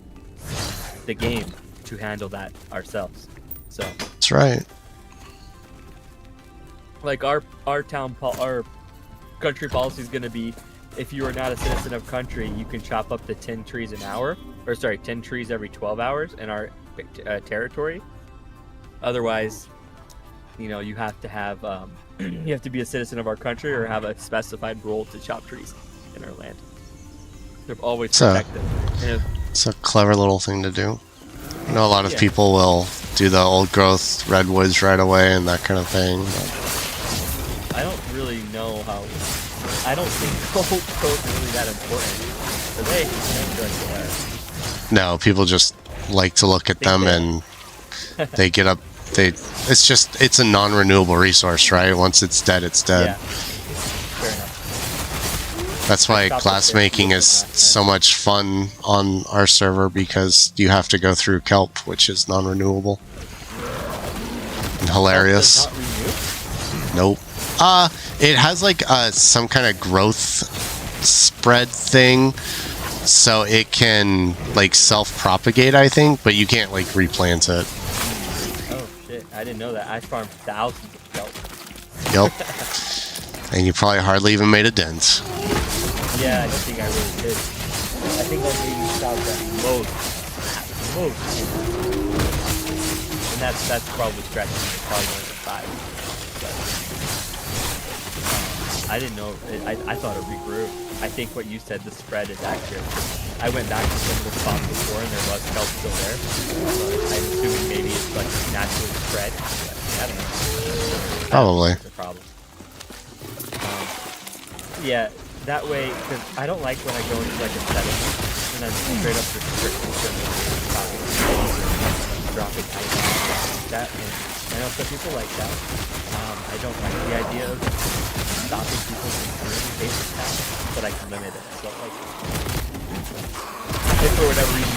the game to handle that ourselves. So that's right. Like our country policy is going to be, if you are not a citizen of country, you can chop up to 10 trees an hour, or sorry, 10 trees every 12 hours in our territory. Otherwise, you know, you have to have you have to be a citizen of our country or have a specified role to chop trees in our land. They're always protected. It's a clever little thing to do. I know a lot of people will do the old growth redwoods right away and that kind of thing. I don't really know how. I don't think old growth is really that important. Are they? No, people just like to look at them and they get up. It's a non-renewable resource, right? Once it's dead, it's dead. Yeah. Fair enough. That's why glassmaking is so much fun on our server, because you have to go through kelp, which is non-renewable. And hilarious. Nope. It has like some kind of growth spread thing, so it can like self-propagate, I think, but you can't like replant it. Oh shit! I didn't know that. I farmed thousands of kelp. Yep. And you probably hardly even made a dent. Yeah, I don't think I really did. I think I maybe shot that most. And that's probably stretching it. Probably going to 5. I didn't know. I thought it regrew. I think what you said, the spread, is accurate. I went back to some of the spots before, and there was kelp still there. So I'm assuming maybe it's like naturally spread. But I don't know. Probably. That's a problem. Yeah, that way, because I don't like when I go into like a settlement and then straight up restrictions from dropping items like that. And I know some people like that. I don't like the idea of stopping people from doing basic tasks, but I can limit it. So like, if for whatever reason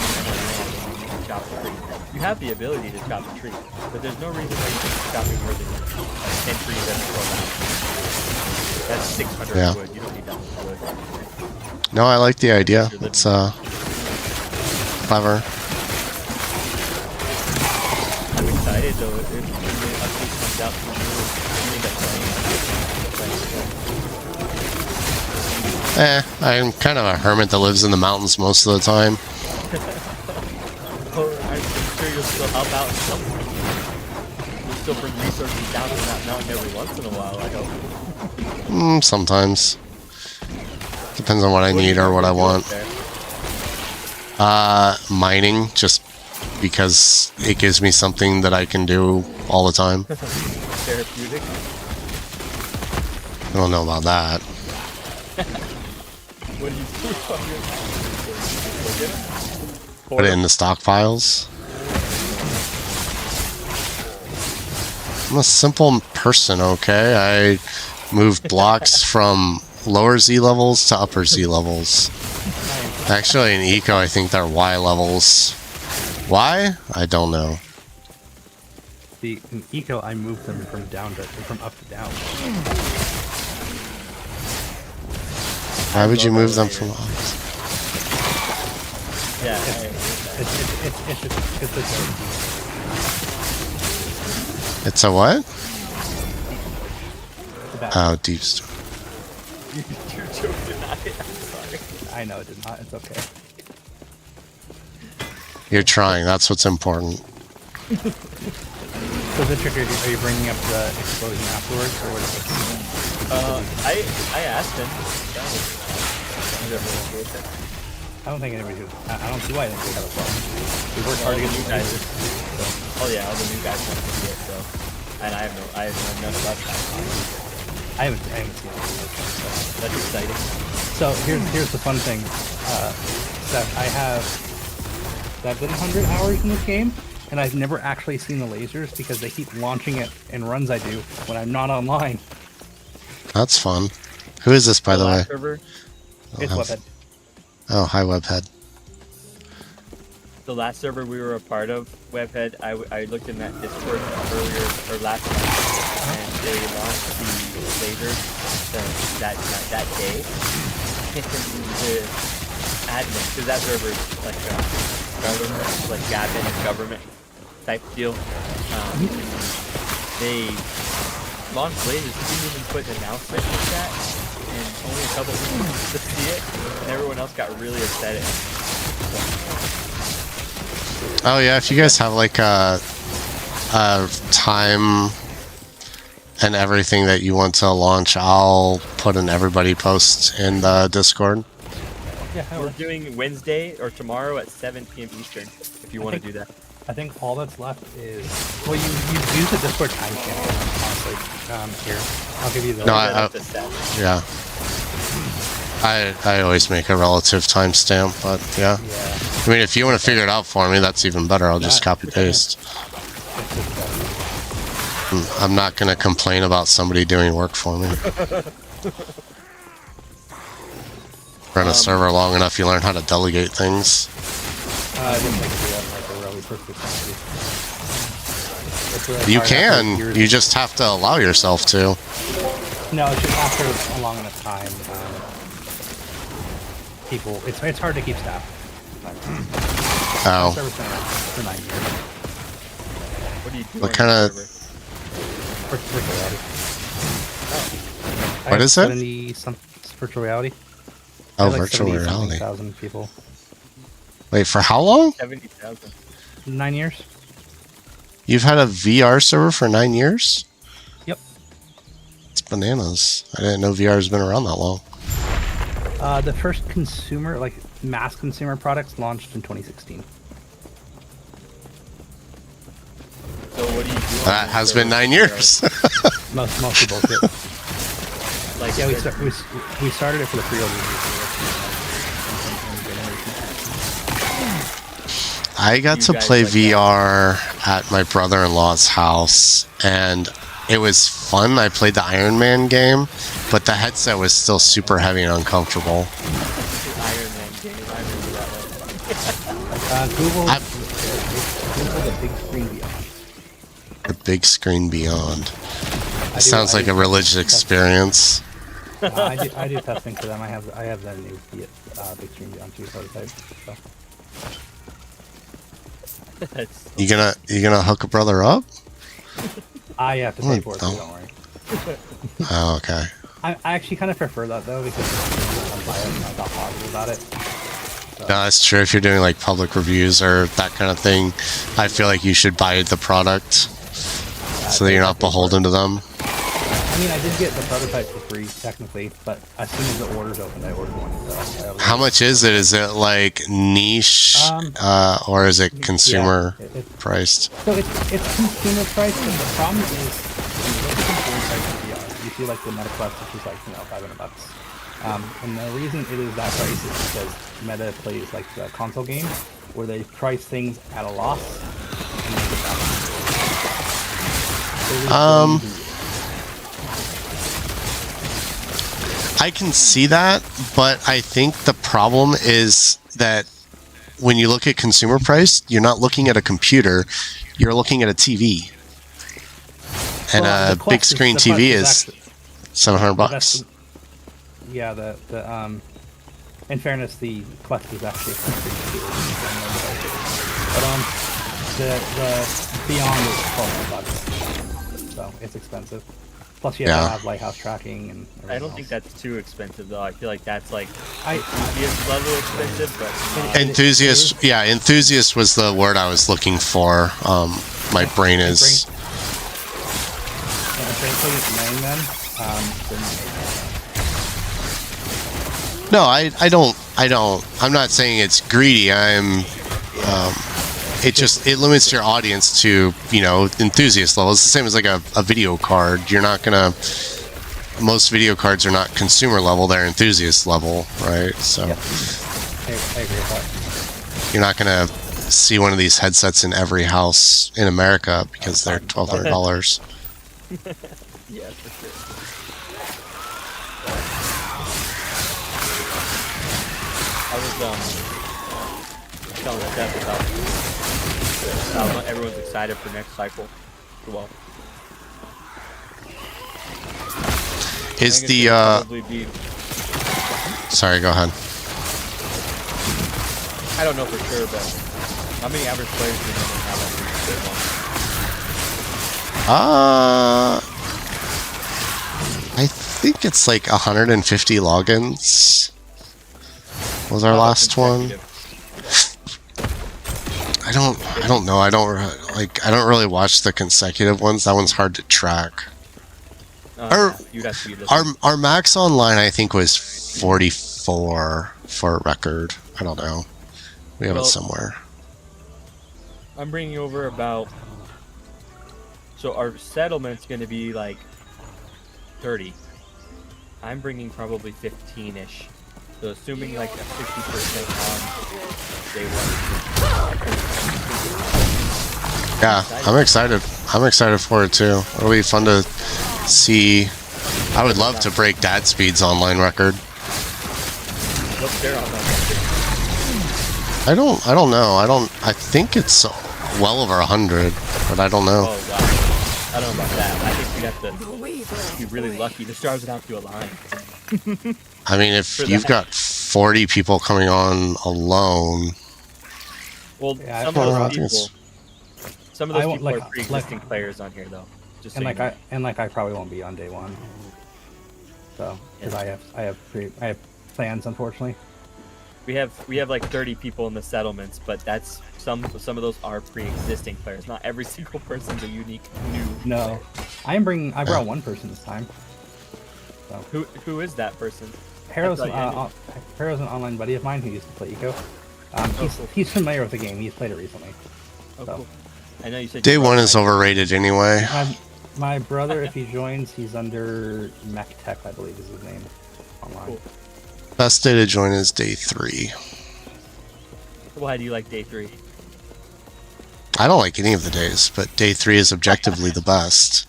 you can chop a tree, you have the ability to chop a tree, but there's no reason why you should be chopping more than like 10 trees every 12 hours. That's 600 wood. You don't need that much wood. No, I like the idea. It's clever. I'm excited though. If the update comes out from you, you end up playing. I'm kind of a hermit that lives in the mountains most of the time. Oh, I'm sure you'll still help out somewhere. You'll still bring resources down from that mountain every once in a while, I hope. Sometimes. Depends on what I need or what I want. Mining, just because it gives me something that I can do all the time. Therapeutic? I don't know about that. What do you do on your time? Put it in the stockpiles. I'm a simple person, okay? I move blocks from lower Z levels to upper Z levels. Actually, in Eco, I think they're Y levels. Why? I don't know. In Eco, I moved them from up to down. Why would you love move them from elevators. ops? Yeah. It's a what? It's a bad. Oh, deep storage. Your joke did not hit. I'm sorry. I know it did not. It's okay. You're trying. That's what's important. So the trick, are you bringing up the explosion afterwards, or what is it? I asked him. I don't think anybody would. I don't see why they have a problem. We worked hard to get you these guys. guys. So Oh yeah, all the new guys want to see it. So, and I have none of us guys. I haven't seen it. So That's exciting. So here's the fun thing. Seth, I have 700 hours in this game, and I've never actually seen the lasers because they keep launching it in runs I do when I'm not online. That's fun. Who is this, by the way? last server, It's have- Webhead. Oh, hi, Webhead. the last server we were a part of, Webhead, I looked in that Discord earlier or last night, and they launched the lasers that day. The admin, because that server is like a government, like admin and government type deal. They launched lasers, didn't even put an announcement like that, and only a couple people to see it, and everyone else got really upset. Oh, yeah, if you guys have, like, a time and everything that you want to launch, I'll put an everybody post in the Discord. Yeah, We're doing Wednesday or tomorrow at 7 p.m. Eastern, if you want to do that. I think all that's left is, well, you use the Discord timestamp, honestly. Here, I'll give you the. No, Set I- up the stats. Yeah. I always make a relative timestamp, but yeah. Yeah. I mean, if you want to figure it out for me, that's even better. I'll just Yeah. copy paste. I'm not going to complain about somebody doing work for me. Run a server long enough, you learn how to delegate things. I didn't like to do that in like a really perfect quantity. It's really You hard after can, years you of- just have to allow yourself to. No, it's just after a long enough time. People, it's hard to keep staff. Oh. Server's been around for 9 years. What do you do? What on kind the of- server? Virtual reality. What is it? 70 some virtual reality. Oh, I have like virtual 70-something reality. thousand people. Wait, for how long? 70,000. 9 years. You've had a VR server for 9 years? Yep. It's bananas. I didn't know VR's been around that long. The first consumer, like mass consumer products, launched in 2016. So what do you do? on That the has server been 9 for years. Mostly bullshit. Like, Yeah, we started it for the pre-order. I got You to guys play like that? VR at my brother-in-law's house, and it was fun. I played the Iron Man game, but the headset was still super heavy and uncomfortable. Iron Man game. I remember that one. Google, I- Google the big screen beyond. The big screen beyond. I It do- sounds I like do a religious testing. experience. I do testing for them. I have the new big screen beyond 2 prototype. So. That's You gonna hook a brother up? I have to pay for it, so Oh. don't worry. Oh, okay. I actually kind of prefer that though because I'm biased and I'm not positive about it. No, that's true. If you're doing like public reviews or that kind of thing, I feel like you should buy the product so that you're not beholden to them. I mean, I did get the prototype for free technically, but as soon as the orders opened, I ordered one. So How much is it? Is it like niche, or is it consumer Yeah, priced? so it's consumer price, but the problem is when you look at consumer price of VR, you see like the Meta Quest, which is like $500. And the reason it is that price is because Meta plays like the console game where they price things at a loss. And make it back. They really do. I can see that, but I think the problem is that when you look at consumer price, you're not looking at a computer, you're looking at a TV. And Well, a the big Quest screen the TV Quest is actually- $700 the bucks. best- yeah, in fairness, the quest is actually pretty cool. But the Beyond is $12, so it's expensive. Plus, you have to have lighthouse tracking and everything I don't else. think that's too expensive though. I feel like that's like I enthusiast level expensive, but Enthusiast, yeah, enthusiast was the word I was looking for. My brain is. No, I don't. I'm not saying it's greedy. It limits your audience to, enthusiast level. It's the same as like a video card. You're not gonna. Most video cards are not consumer level; they're enthusiast level, right? So I agree with that. you're not gonna see one of these headsets in every house in America because they're $1,200. yeah, for sure. I was telling Steph about how everyone's excited for next cycle. Well, Is the probably be, sorry, go ahead. I don't know for sure, but how many average players do you normally have on day one? I think it's like 150 logins. Was our last one? I don't know. I don't really watch the consecutive ones. That one's hard to track. You'd have to be listening. Our max online, I think, was 44 for a record. I don't know. We have it somewhere. I'm bringing over about. So our settlement's going to be like 30. I'm bringing probably 15-ish. So assuming like a 60% on day one. Yeah, I'm excited. I'm excited for it too. It'll be fun to see. I would love to break Dad Speed's online record. What's their online record? I don't know. I think it's well over 100, but I don't know. Oh wow. I don't know about that. I think we'd have to be really lucky. The stars would have to align. I mean, if you've got 40 people coming on alone. Well, Yeah, some of those people are pre-existing players on here, though. Just so I probably won't be on day one. So, because I have plans, unfortunately. We have like 30 people in the settlements, but that's some of those are pre-existing players. Not every single person's a unique new. No, I brought one person this time. So. Who is that person? Harrow's an online buddy of mine who used to play Eco. He's familiar with the game. He's played it recently. Oh, cool. I know you said Day one is overrated anyway. My brother, if he joins, he's under Mech Tech, I believe is his name, online. Cool. Best day to join is day 3. Why do you like day 3? I don't like any of the days, but day 3 is objectively the best.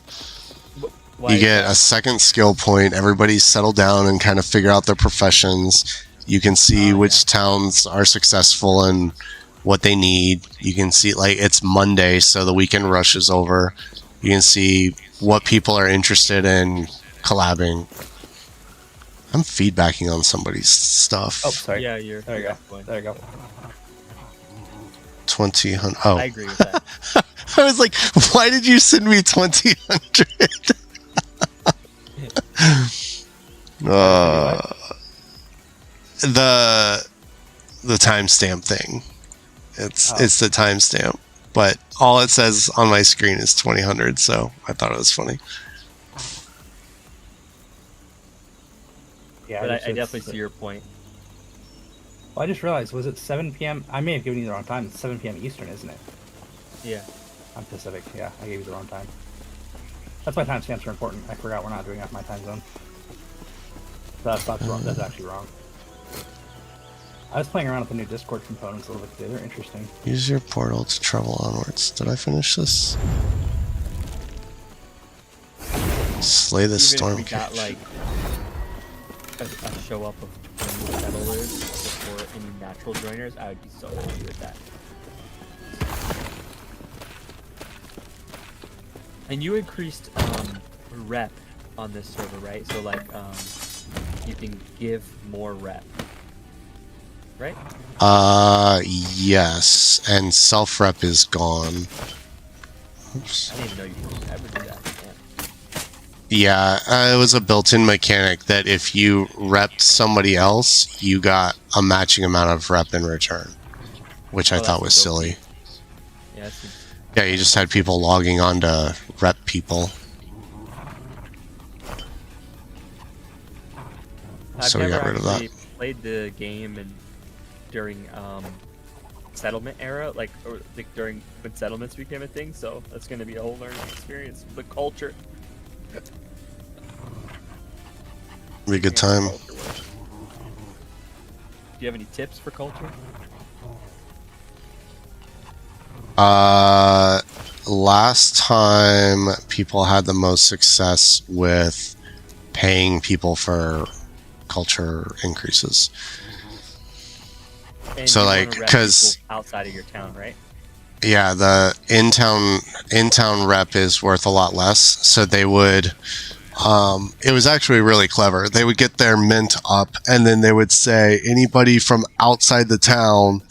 Why You get a second skill point. Everybody's settled down and kind of figure out their professions. You can see which towns are successful and what they need. You can see, like, it's Monday, so the weekend rush is over. You can see what people are interested in collabing. I'm feedbacking on somebody's stuff. Oh, sorry. Yeah, there you go. There you go. 2000. Oh, I agree with that. I was like, why did you send me 2000? The timestamp thing. It's the timestamp, but all it says on my screen is 2000. So I thought it was funny. Yeah, But I definitely see your point. Well, I just realized, was it 7 p.m.? I may have given you the wrong time. It's 7 p.m. Eastern, isn't it? Yeah. I'm Pacific. Yeah, I gave you the wrong time. That's why timestamps are important. I forgot we're not doing off my time zone. That's wrong. That's actually wrong. I was playing around with the new Discord components a little bit today. They're interesting. Use your portal to travel onwards. Did I finish this? Slay the storm. Even if we got like a show up of 20 settlers before any natural joiners, I would be so happy with that. And you increased rep on this server, right? So like you can give more rep. Right? Yes, and self-rep is gone. Oops. I didn't even know you could ever do that. Yeah, it was a built-in mechanic that if you repped somebody else, you got a matching amount of rep in return, which I Oh, thought was that's dope. silly. Yeah, that seems... Yeah, you just had people logging on to rep people. I've So we never got rid of that. actually played the game and during settlement era, like during when settlements became a thing. So that's going to be a whole learning experience. The culture. Be a good time. Do you have any tips for culture? Last time people had the most success with paying people for culture increases. And So, you wanna like, rep 'cause- people outside of your town, right? Yeah, the in-town rep is worth a lot less. So they would, it was actually really clever. They would get their mint up, and then they would say anybody from outside the town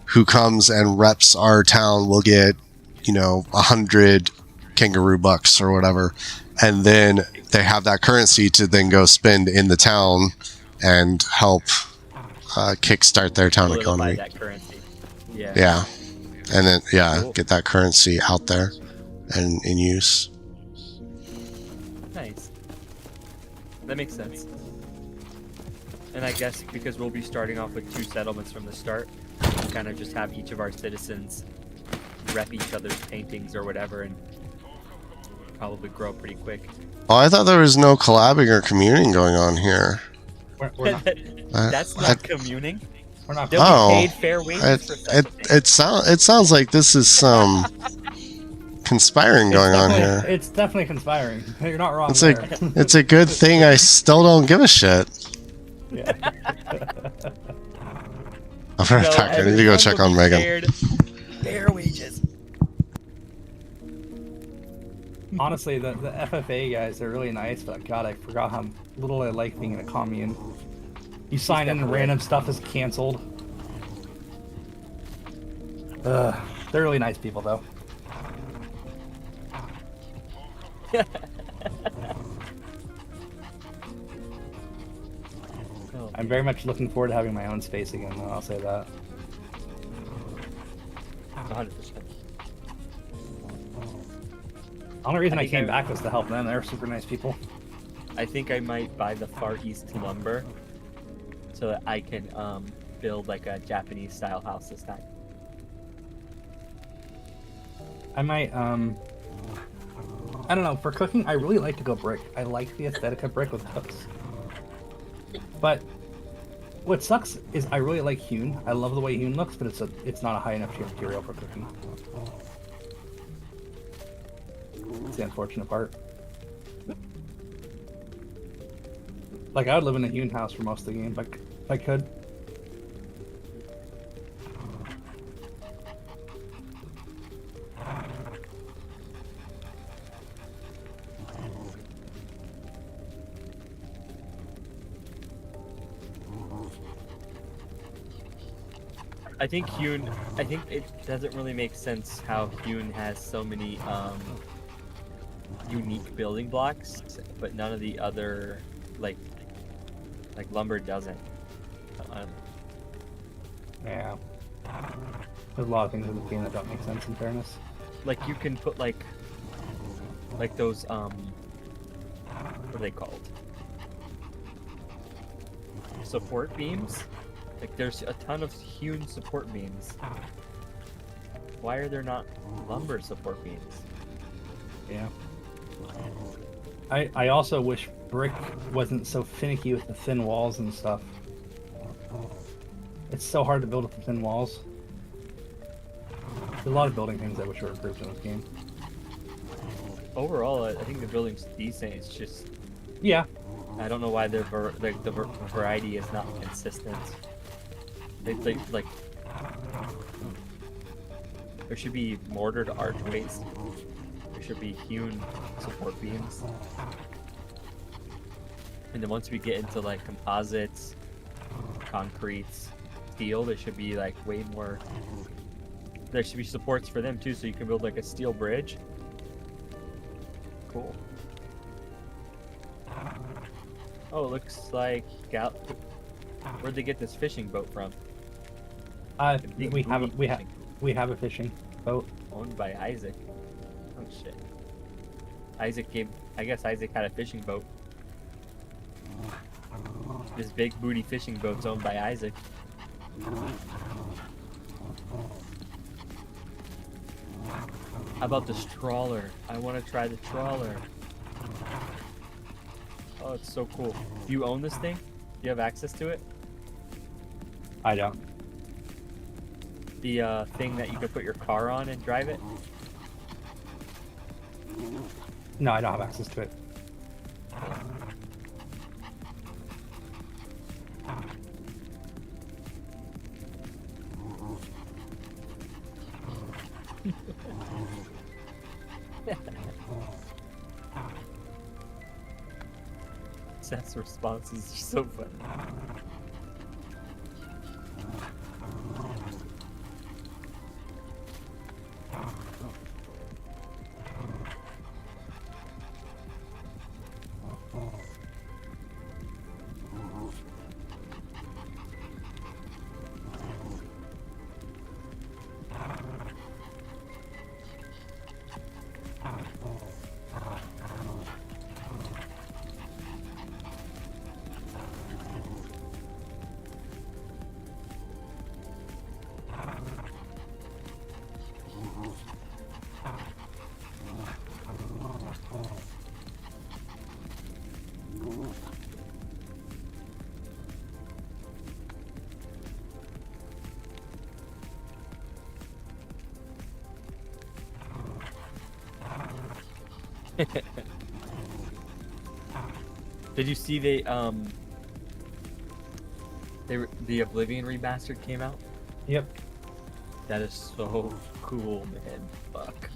who comes and reps our town will get, 100 kangaroo bucks or whatever, and then they have that currency to then go spend in the town and help kickstart their town Solidify economy. that currency. Yeah. Yeah. And then, Cool. get that currency out there and in use. Nice. That makes sense. And I guess because we'll be starting off with 2 settlements from the start, we'll kind of just have each of our citizens rep each other's paintings or whatever, and probably grow pretty quick. Oh, I thought there was no collabing or communing going on here. We're not. That's not communing. We're not. They'll Oh, be paid fair wages for such a thing. It sounds like this is some conspiring going on here. It's definitely conspiring. You're not wrong. It's there. it's a good thing I still don't give a shit. Yeah. I'll be right back. I need to go check on Megan. Fair wages. Honestly, the FFA guys are really nice, but God, I forgot how little I like being in a commune. You sign in and random stuff is canceled. They're really nice people, though. I'm very much looking forward to having my own space again, though, I'll say that. 100%. The only reason I think came I- back was to help them. They're super nice people. I think I might buy the Far East lumber so that I can build like a Japanese style house this time. I might, I don't know, for cooking, I really like to go brick. I like the aesthetic of brick with hooks. But what sucks is I really like hewn. I love the way hewn looks, but it's not a high enough tier material for cooking. It's the unfortunate part. Like, I would live in a hewn house for most of the game if I could. I think it doesn't really make sense how hewn has so many unique building blocks, but none of the other like lumber doesn't. Yeah. There's a lot of things in the game that don't make sense, in fairness. Like you can put like those what are they called? Support beams? Like there's a ton of hewn support beams. Why are there not lumber support beams? Yeah. I also wish brick wasn't so finicky with the thin walls and stuff. It's so hard to build with the thin walls. There's a lot of building things I wish were improved in this game. Overall, I think the building's decent. It's just Yeah. I don't know why the variety is not consistent. They like there should be mortared archways. There should be hewn support beams. And then once we get into like composites, concretes, steel, there should be like way more. There should be supports for them too, so you can build like a steel bridge. Cool. Oh, it looks like where'd they get this fishing boat from? Big We have booty fishing we have a fishing boat. owned by Isaac. Oh shit. I guess Isaac had a fishing boat. This big booty fishing boat's owned by Isaac. How about this trawler? I want to try the trawler. Oh, it's so cool. Do you own this thing? Do you have access to it? I don't. The thing that you could put your car on and drive it? No, I don't have access to it. Seth's responses are so funny. Did you see the Oblivion remastered came out? Yep. That is so cool, man. Fuck.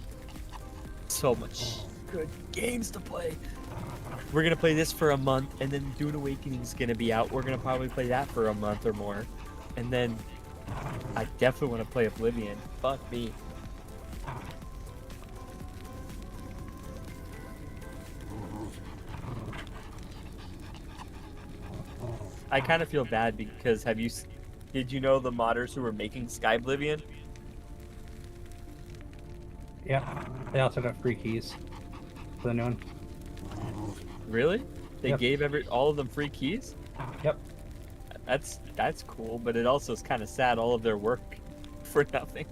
So much good games to play. We're gonna play this for a month, and then Dune Awakening's gonna be out. We're gonna probably play that for a month or more, and then I definitely want to play Oblivion. Fuck me. I kind of feel bad because did you know the modders who were making Sky Oblivion? Yeah. They also got free keys for the new one. Really? They Yep. gave all of them free keys? Yep. That's cool, but it also is kind of sad, all of their work for nothing.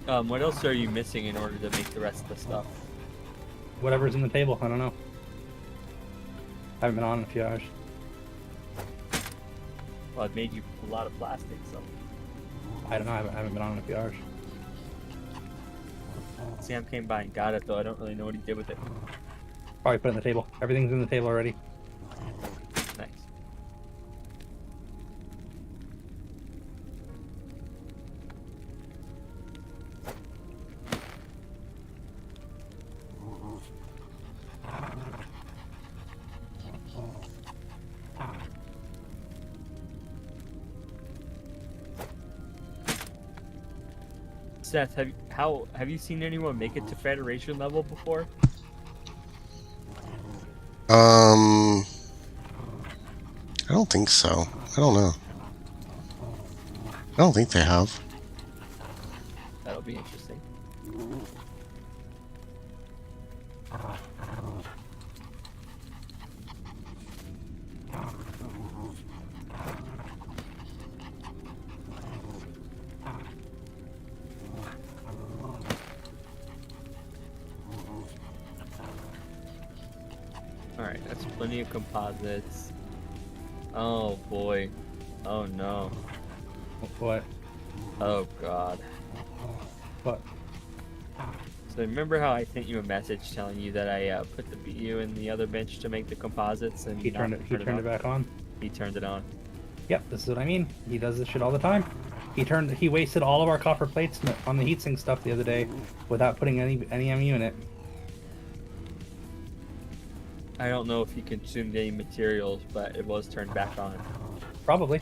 What else are you missing in order to make the rest of the stuff? Whatever's in the table, I don't know. Haven't been on in a few hours. Well, it made you a lot of plastic, so. I don't know, I haven't been on in a few hours. Sam came by and got it, though. I don't really know what he did with it. Probably put it in the table. Everything's in the table already. Nice. Seth, have you seen anyone make it to Federation level before? I don't think so. I don't know. I don't think they have. That'll be interesting. Alright, that's plenty of composites. Oh boy. Oh no. What? Oh god. What? So remember how I sent you a message telling you that I put the BU in the other bench to make the composites and He turned it back on? He turned it on. Yep, this is what I mean. He does this shit all the time. He wasted all of our copper plates on the heatsink stuff the other day without putting any MU in it. I don't know if he consumed any materials, but it was turned back on. Probably.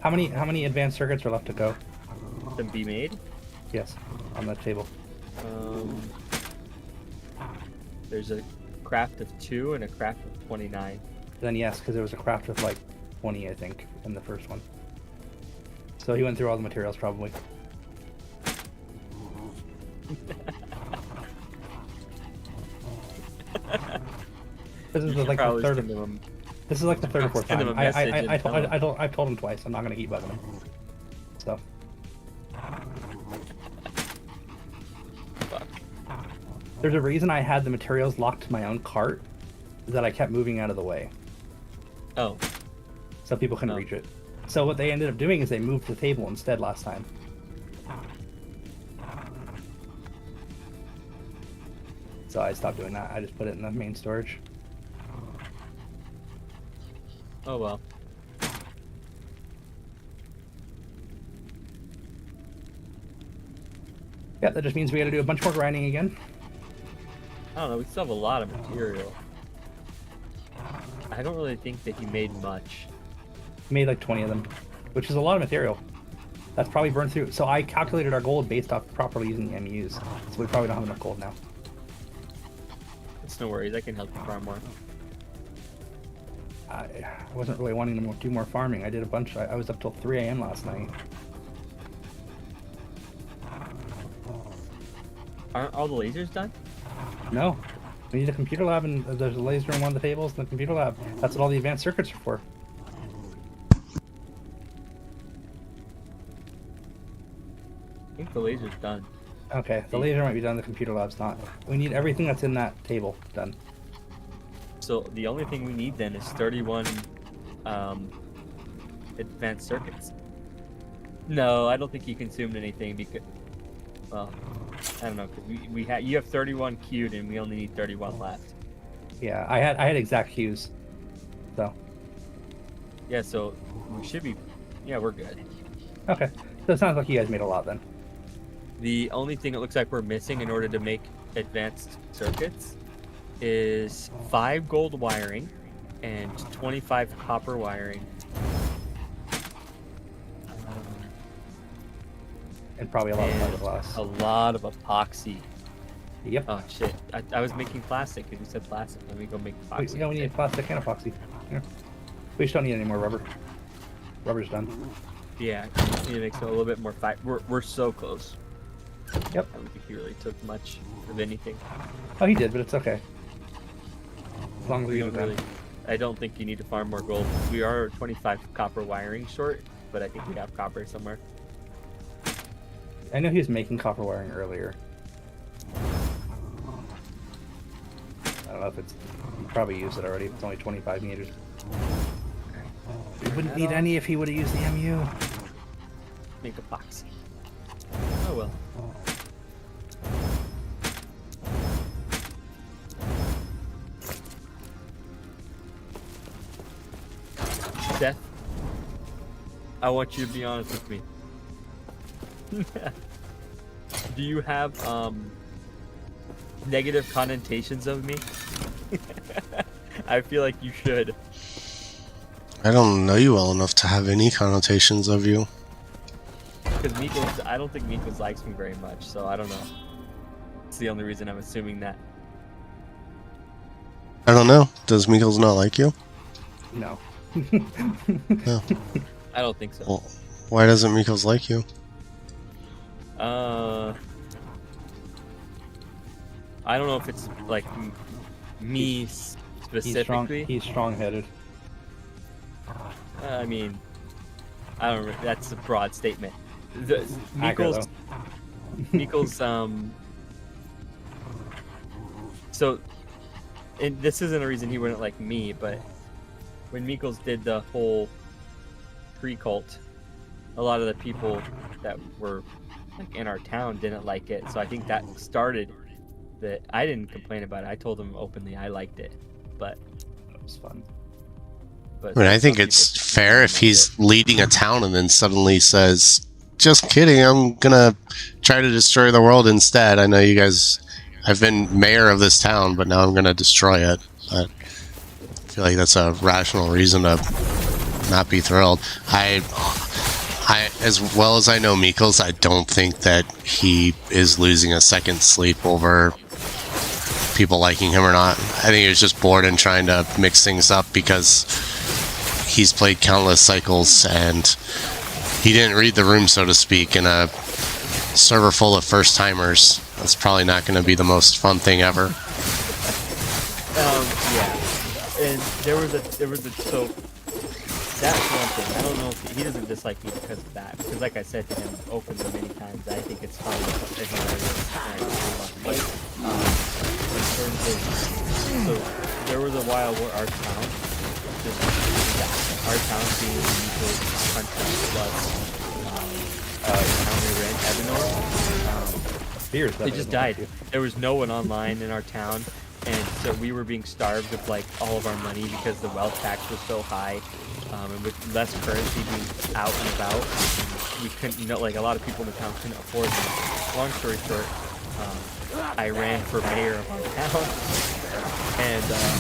How many advanced circuits are left to go? To be made? Yes, on that table. There's a craft of 2 and a craft of 29. Then yes, because there was a craft of like 20, I think, in the first one. So he went through all the materials probably. This is like the third. This is like the third or fourth time. I've told him twice. I'm not gonna keep bugging him. So. Fuck. There's a reason I had the materials locked to my own cart, is that I kept moving out of the way, Oh. so people couldn't Oh. reach it. So what they ended up doing is they moved the table instead last time. So I stopped doing that. I just put it in the main storage. Oh well. Yeah, that just means we gotta do a bunch more grinding again. I don't know, we still have a lot of material. I don't really think that he made much. Made like 20 of them, which is a lot of material. That's probably burned through. So I calculated our gold based off properly using the MUs. So we probably don't have enough gold now. It's no worries, I can help you farm more. I wasn't really wanting to do more farming. I did a bunch. I was up till 3 a.m. last night. Aren't all the lasers done? No. We need a computer lab, and there's a laser in one of the tables in the computer lab. That's what all the advanced circuits are for. I think the laser's done. Okay, the laser might be done, the computer lab's not. We need everything that's in that table done. So the only thing we need then is 31 advanced circuits. No, I don't think you consumed anything because, well, I don't know, because you have 31 queued and we only need 31 left. Yeah, I had exact cues. So. Yeah, so we should be, yeah, we're good. Okay, so it sounds like you guys made a lot then. The only thing it looks like we're missing in order to make advanced circuits is 5 gold wiring and 25 copper wiring. And probably a lot of fiberglass. A lot of epoxy. Yep. Oh shit! I was making plastic because you said plastic. Let me go make epoxy. We need plastic and epoxy. Yeah. We just don't need any more rubber. Rubber's done. Yeah, we need to make a little bit more We're so close. Yep. I don't think he really took much of anything. Oh, he did, but it's okay. As long as we We get it don't done. really. I don't think you need to farm more gold. We are 25 copper wiring short, but I think we have copper somewhere. I know he was making copper wiring earlier. I don't know if it's... He probably used it already. It's only 25 meters. We wouldn't need any if he would have used the MU. Make a box. Oh well. Seth, I want you to be honest with me. Do you have negative connotations of me? I feel like you should. I don't know you well enough to have any connotations of you. Because Mikos, I don't think Mikos likes me very much, so I don't know. It's the only reason I'm assuming that. I don't know. Does Mikos not like you? No. No. I don't think so. Well, why doesn't Mikos like you? I don't know if it's like me specifically. He's strong-headed. I mean, I don't. That's a broad statement. Accurate, Mikos, So, and this isn't a reason he wouldn't like me, but when Mikos did the whole pre-cult, a lot of the people that were like in our town didn't like it. So I think that started that. I didn't complain about it. I told him openly I liked it, but That was fun. but I mean, I think some it's people fair if didn't like he's it. leading a town and then suddenly says, "Just kidding, I'm gonna try to destroy the world instead." I know you guys. I've been mayor of this town, but now I'm gonna destroy it. I feel like that's a rational reason to not be thrilled. I, as well as I know Mikos, I don't think that he is losing a second sleep over people liking him or not. I think he was just bored and trying to mix things up because he's played countless cycles and he didn't read the room, so to speak, in a server full of first timers. That's probably not going to be the most fun thing ever. Yeah, and there was a so that's one thing. I don't know if he doesn't dislike me because of that. Because like I said to him openly many times, I think it's fun and hilarious. But in terms of, so there was a while where our town, just our town being Nico's country plus town we were in, Evanor, Beers, they just died. There was no one online in our town, and so we were being starved of like all of our money because the wealth tax was so high, and with less currency being out and about, we couldn't. Like a lot of people in the town couldn't afford it. Long story short, I ran for mayor of our town, and then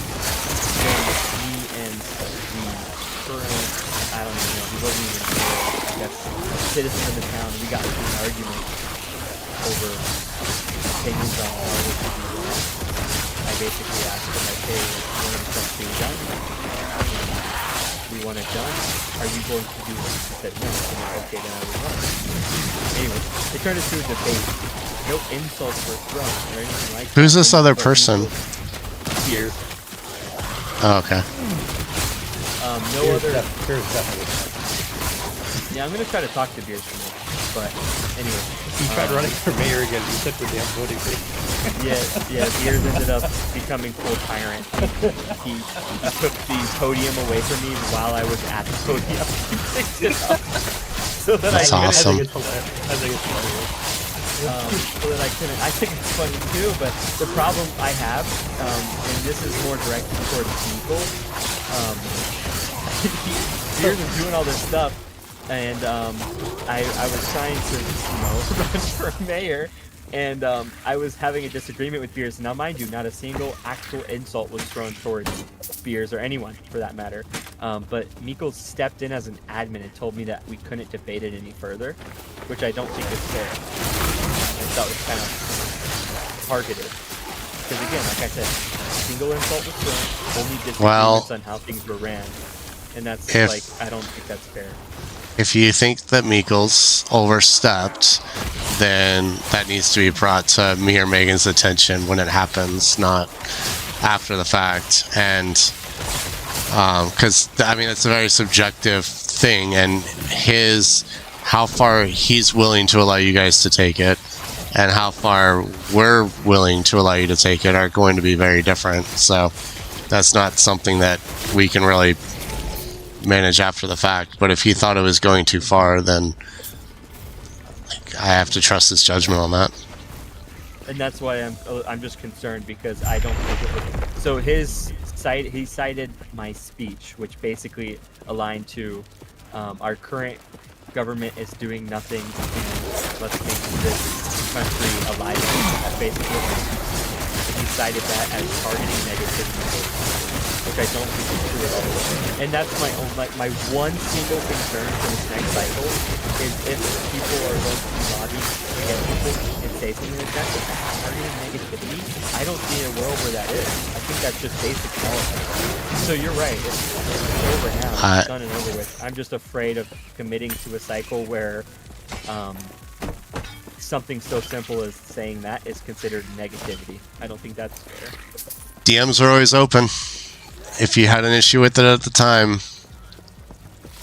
me and the current, I don't even know, he wasn't even mayor, I guess, citizen of the town. We got into an argument over opinions on how it should be run. I basically asked him, like, hey, one of the stuff being done, we want it done, are you going to do it? He said no. I'm like, okay, then I will run. Anyway, they turned it to a debate. No insults were thrown or anything like that. Who's this other person? Here. Oh, okay. No other. Beers definitely. Yeah, I'm gonna try to talk to Beers for me. But anyway. He tried running for mayor again. He took the damn voting thing. Yeah, Beers ended up becoming full tyrant. He took the podium away from me while I was at the podium. He picked it up. So that That's I awesome. I think it's hilarious. so that I couldn't. I think it's funny too, but the problem I have, and this is more directed towards people, Beers was doing all this stuff, and I was trying to, run for mayor, and I was having a disagreement with Beers. Now, mind you, not a single actual insult was thrown towards Beers or anyone for that matter. But Miko stepped in as an admin and told me that we couldn't debate it any further, which I don't think is fair. I thought was kind of targeted. Because again, like I said, a single insult was thrown, only disagreements on how things were ran. And that's I don't think that's fair. If you think that Meekles overstepped, then that needs to be brought to me or Megan's attention when it happens, not after the fact. And because I mean, it's a very subjective thing, and his how far he's willing to allow you guys to take it and how far we're willing to allow you to take it are going to be very different. So that's not something that we can really manage after the fact. But if he thought it was going too far, then I have to trust his judgment on that. And that's why I'm just concerned, because I don't think it was. So he cited my speech, which basically aligned to our current government is doing nothing, and let's make this country alive. That's basically what my speech is. And he cited that as targeting negativity, which I don't think is true at all. And that's my own, my one single concern for this next cycle is if people are going to be lobbying against people and say something like that, if that's targeting negativity, I don't see a world where that is. I think that's just basic politics. So you're right, it's over now, it's done and over with. I'm just afraid of committing to a cycle where something so simple as saying that is considered negativity. I don't think that's fair. DMs are always open. If you had an issue with it at the time,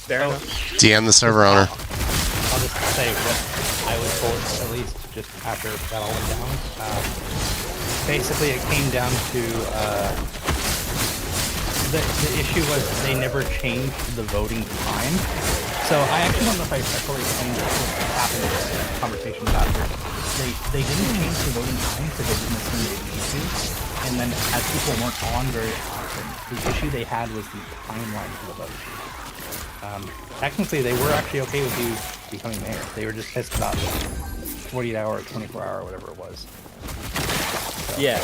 Fair enough. DM the server owner. I'll just say what I was told, at least just after that all went down. Basically, it came down to the issue was they never changed the voting time. So I actually don't know if I fully explained what happened in the conversation after. They didn't change the voting time because they didn't assume they needed to. And then as people weren't on very often, the issue they had was the timeline for the vote. Technically, they were actually okay with you becoming mayor. They were just pissed about the 48-hour, 24-hour, whatever it was. So. Yeah,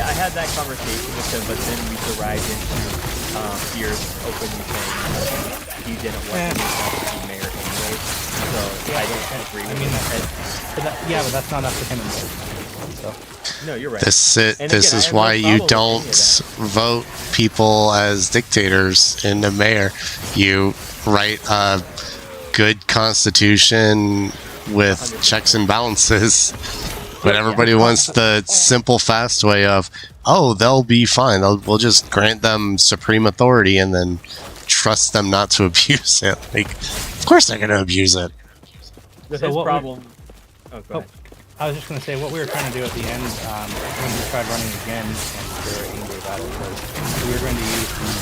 I had that conversation with him, but then we derived into Pierce openly saying he didn't want to be mayor anyway. So I don't agree with him. But that's not up to him and so. No, you're right. This is why you don't vote people as dictators in the mayor. You write a good constitution with 100%. Checks and balances. But everybody wants the simple, fast way of, oh, they'll be fine. We'll just grant them supreme authority and then trust them not to abuse it. Like, of course they're going to abuse it. His problem. Oh, go ahead. I was just going to say, what we were trying to do at the end, when we tried running again, and they were angry about it, was we were going to use the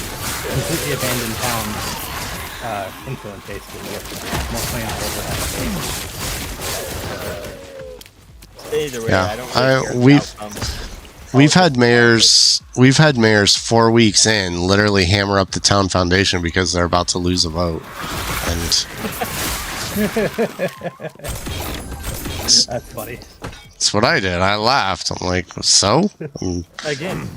completely abandoned town influence, basically. We have more plans over that. Either way, yeah, I don't really we've had mayors 4 weeks in literally hammer up the town foundation because they're about to lose a vote, and that's funny. That's what I did. I laughed. I'm like, so? Again,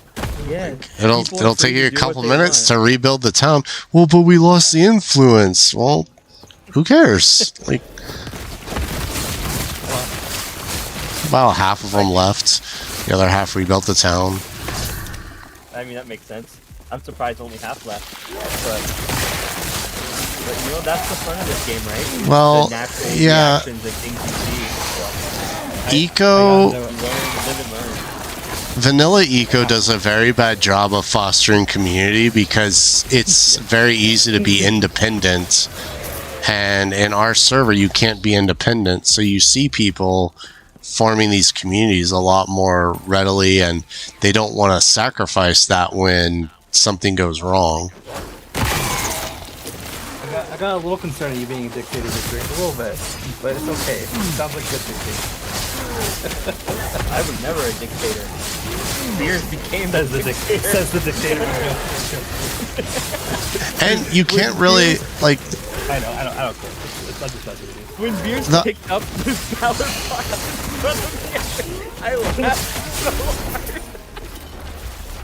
yeah. It'll take you a couple minutes to rebuild the town. Well, but we lost the influence. Well, who cares? Like, about half of them left. The other half rebuilt the town. I mean, that makes sense. I'm surprised only half left. But you know, that's the fun of this game, right? Well, the natural yeah. reactions and things you see. Eco, Live and learn. Vanilla Eco does a very bad job of fostering community because it's very easy to be independent. And in our server, you can't be independent. So you see people forming these communities a lot more readily, and they don't want to sacrifice that when something goes wrong. I got a little concerned of you being a dictator this week, a little bit, but it's okay. It sounds like good dictator. I was never a dictator. Spears became Says the dictator. And you can't really, like... I don't care. It's unnecessary. When Beers picked up the power box in front of me, I laughed so hard.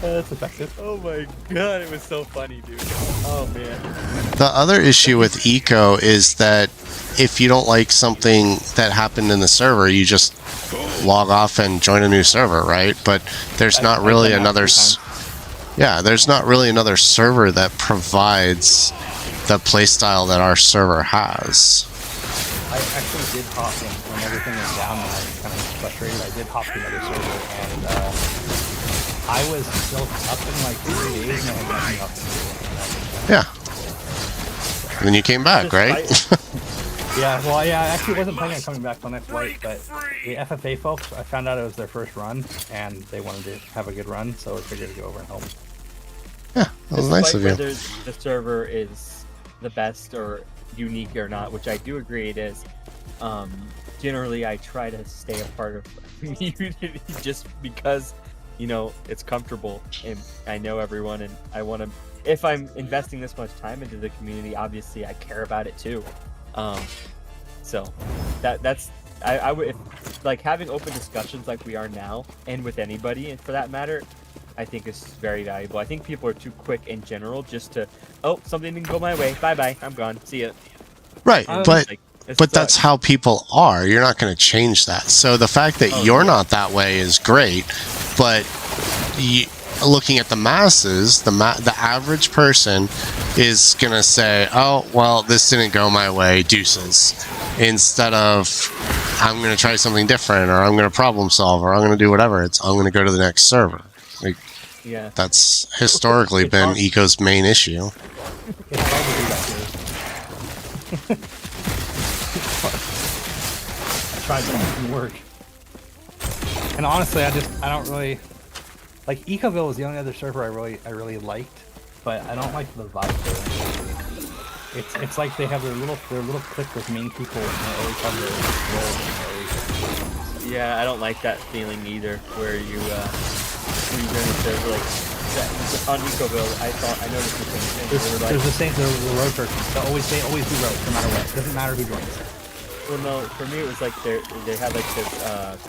That's effective. Oh my god, it was so funny, dude. Oh man. The other issue with Eco is that if you don't like something that happened in the server, you just log off and join a new server, right? But there's not really another... Yeah, there's not really another server that provides the playstyle that our server has. I actually did hop in when everything was down and I was kind of frustrated. I did hop to another server and I was still up in like 3 days and I had nothing up. Yeah. And then you came back, right? Yeah, well, yeah, I actually wasn't planning on coming back till next week, but the FFA folks, I found out it was their first run, and they wanted to have a good run, so I figured to go over and help. Yeah, that was nice Despite of you. whether the server is the best or unique or not, which I do agree it is, generally I try to stay a part of the community just because, you know, it's comfortable and I know everyone and I want to, if I'm investing this much time into the community, obviously I care about it too. So that's I would like having open discussions like we are now and with anybody and for that matter, I think is very valuable. I think people are too quick in general just to, oh, something didn't go my way, bye I'm gone, see ya. Right, And, but like, it but that's sucks. how people are. You're not going to change that. So the fact that you're not that way is great, but looking at the masses, the average person is going to say, "Oh, well, this didn't go my way, deuces," instead of I'm going to try something different, or I'm going to problem solve, or I'm going to do whatever. I'm going to go to the next server. Like, Yeah. that's historically It's been awesome. Eco's main issue. It's hard to do that here. I tried, but it didn't work. And honestly, I don't really like Ecoville was the only other server I really liked, but I don't like the vibe there. It's like they have their little clique with main people, and they always have their roles and their always. Yeah, I don't like that feeling either, where you when you go into server like that, on Ecoville, I noticed the same thing. They were like, There's the same the road person. They always do roads no matter what. It doesn't matter who joins. well, no, for me it was like they had like this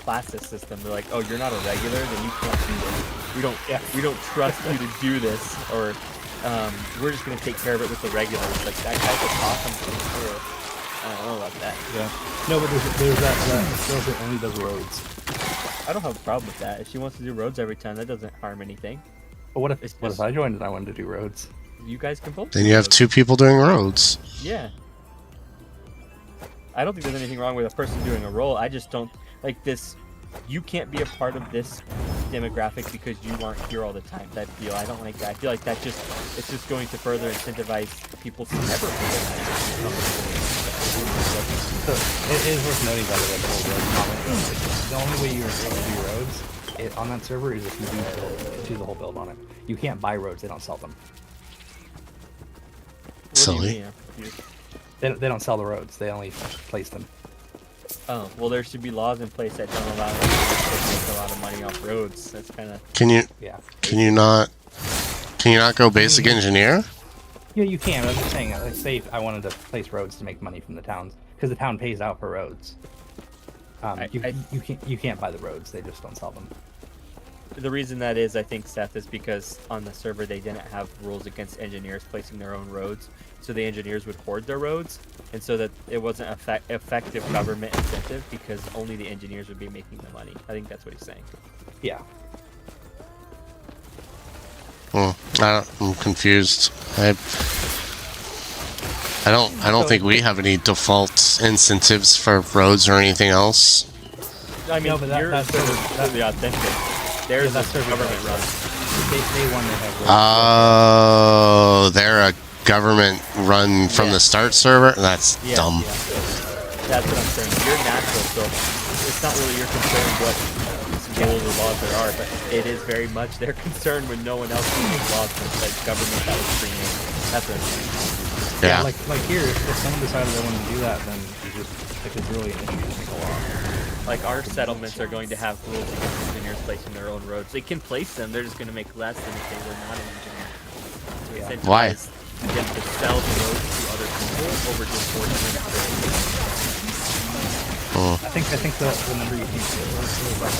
classes system. They're like, oh, you're not a regular, then you can't do this. We don't trust you to do this, or we're just gonna take care of it with the regulars. Like that guy's a awesome thing. I don't know about that. Yeah. No, but there's that girl that only does roads. I don't have a problem with that. If she wants to do roads every time, that doesn't harm anything. But what It's if just- I joined and I wanted to do roads? You guys can both. Then do you have roads. 2 people doing roads. Yeah. I don't think there's anything wrong with a person doing a role. I just don't like this. You can't be a part of this demographic because you aren't here all the time. That deal. I don't like that. I feel like it's just going to further incentivize people to never be there. So it is worth noting, by the way, the whole road comment. The only way you're able to do roads on that server is if you do the whole build on it. You can't buy roads; they don't sell them. What do you Silly. mean? You- They don't sell the roads; they only place them. Oh, well, there should be laws in place that don't allow you to make a lot of money off roads. That's kind of Can you not go basic engineer? Yeah, you can. But I'm just saying, like, say if I wanted to place roads to make money from the towns, because the town pays out for roads. You can't buy the roads; they just don't sell them. the reason that is. I think Seth is because on the server they didn't have rules against engineers placing their own roads, so the engineers would hoard their roads, and so that it wasn't effective government incentive because only the engineers would be making the money. I think that's what he's saying. Yeah. I'm confused. I don't think we have any default incentives for roads or anything else. I mean, No, but your that's server is completely authentic. There's that a server government run. They want to have roads. Oh, they're a government run from the start server? That's dumb. Yeah. That's what I'm saying. You're natural, so it's not really your concern what rules or laws there are, but it is very much their concern when no one else can make laws for the government that was created. That's what I'm saying. Yeah. Like here, if someone decided they wanted to do that, then you just if it's really an issue, just make a law. Like our settlements are going to have rules against engineers placing their own roads. They can place them, they're just going to make less than if they were not an engineer. To incentivize Why? them to sell the roads to other people over just forcing them to build. I think the number you think was like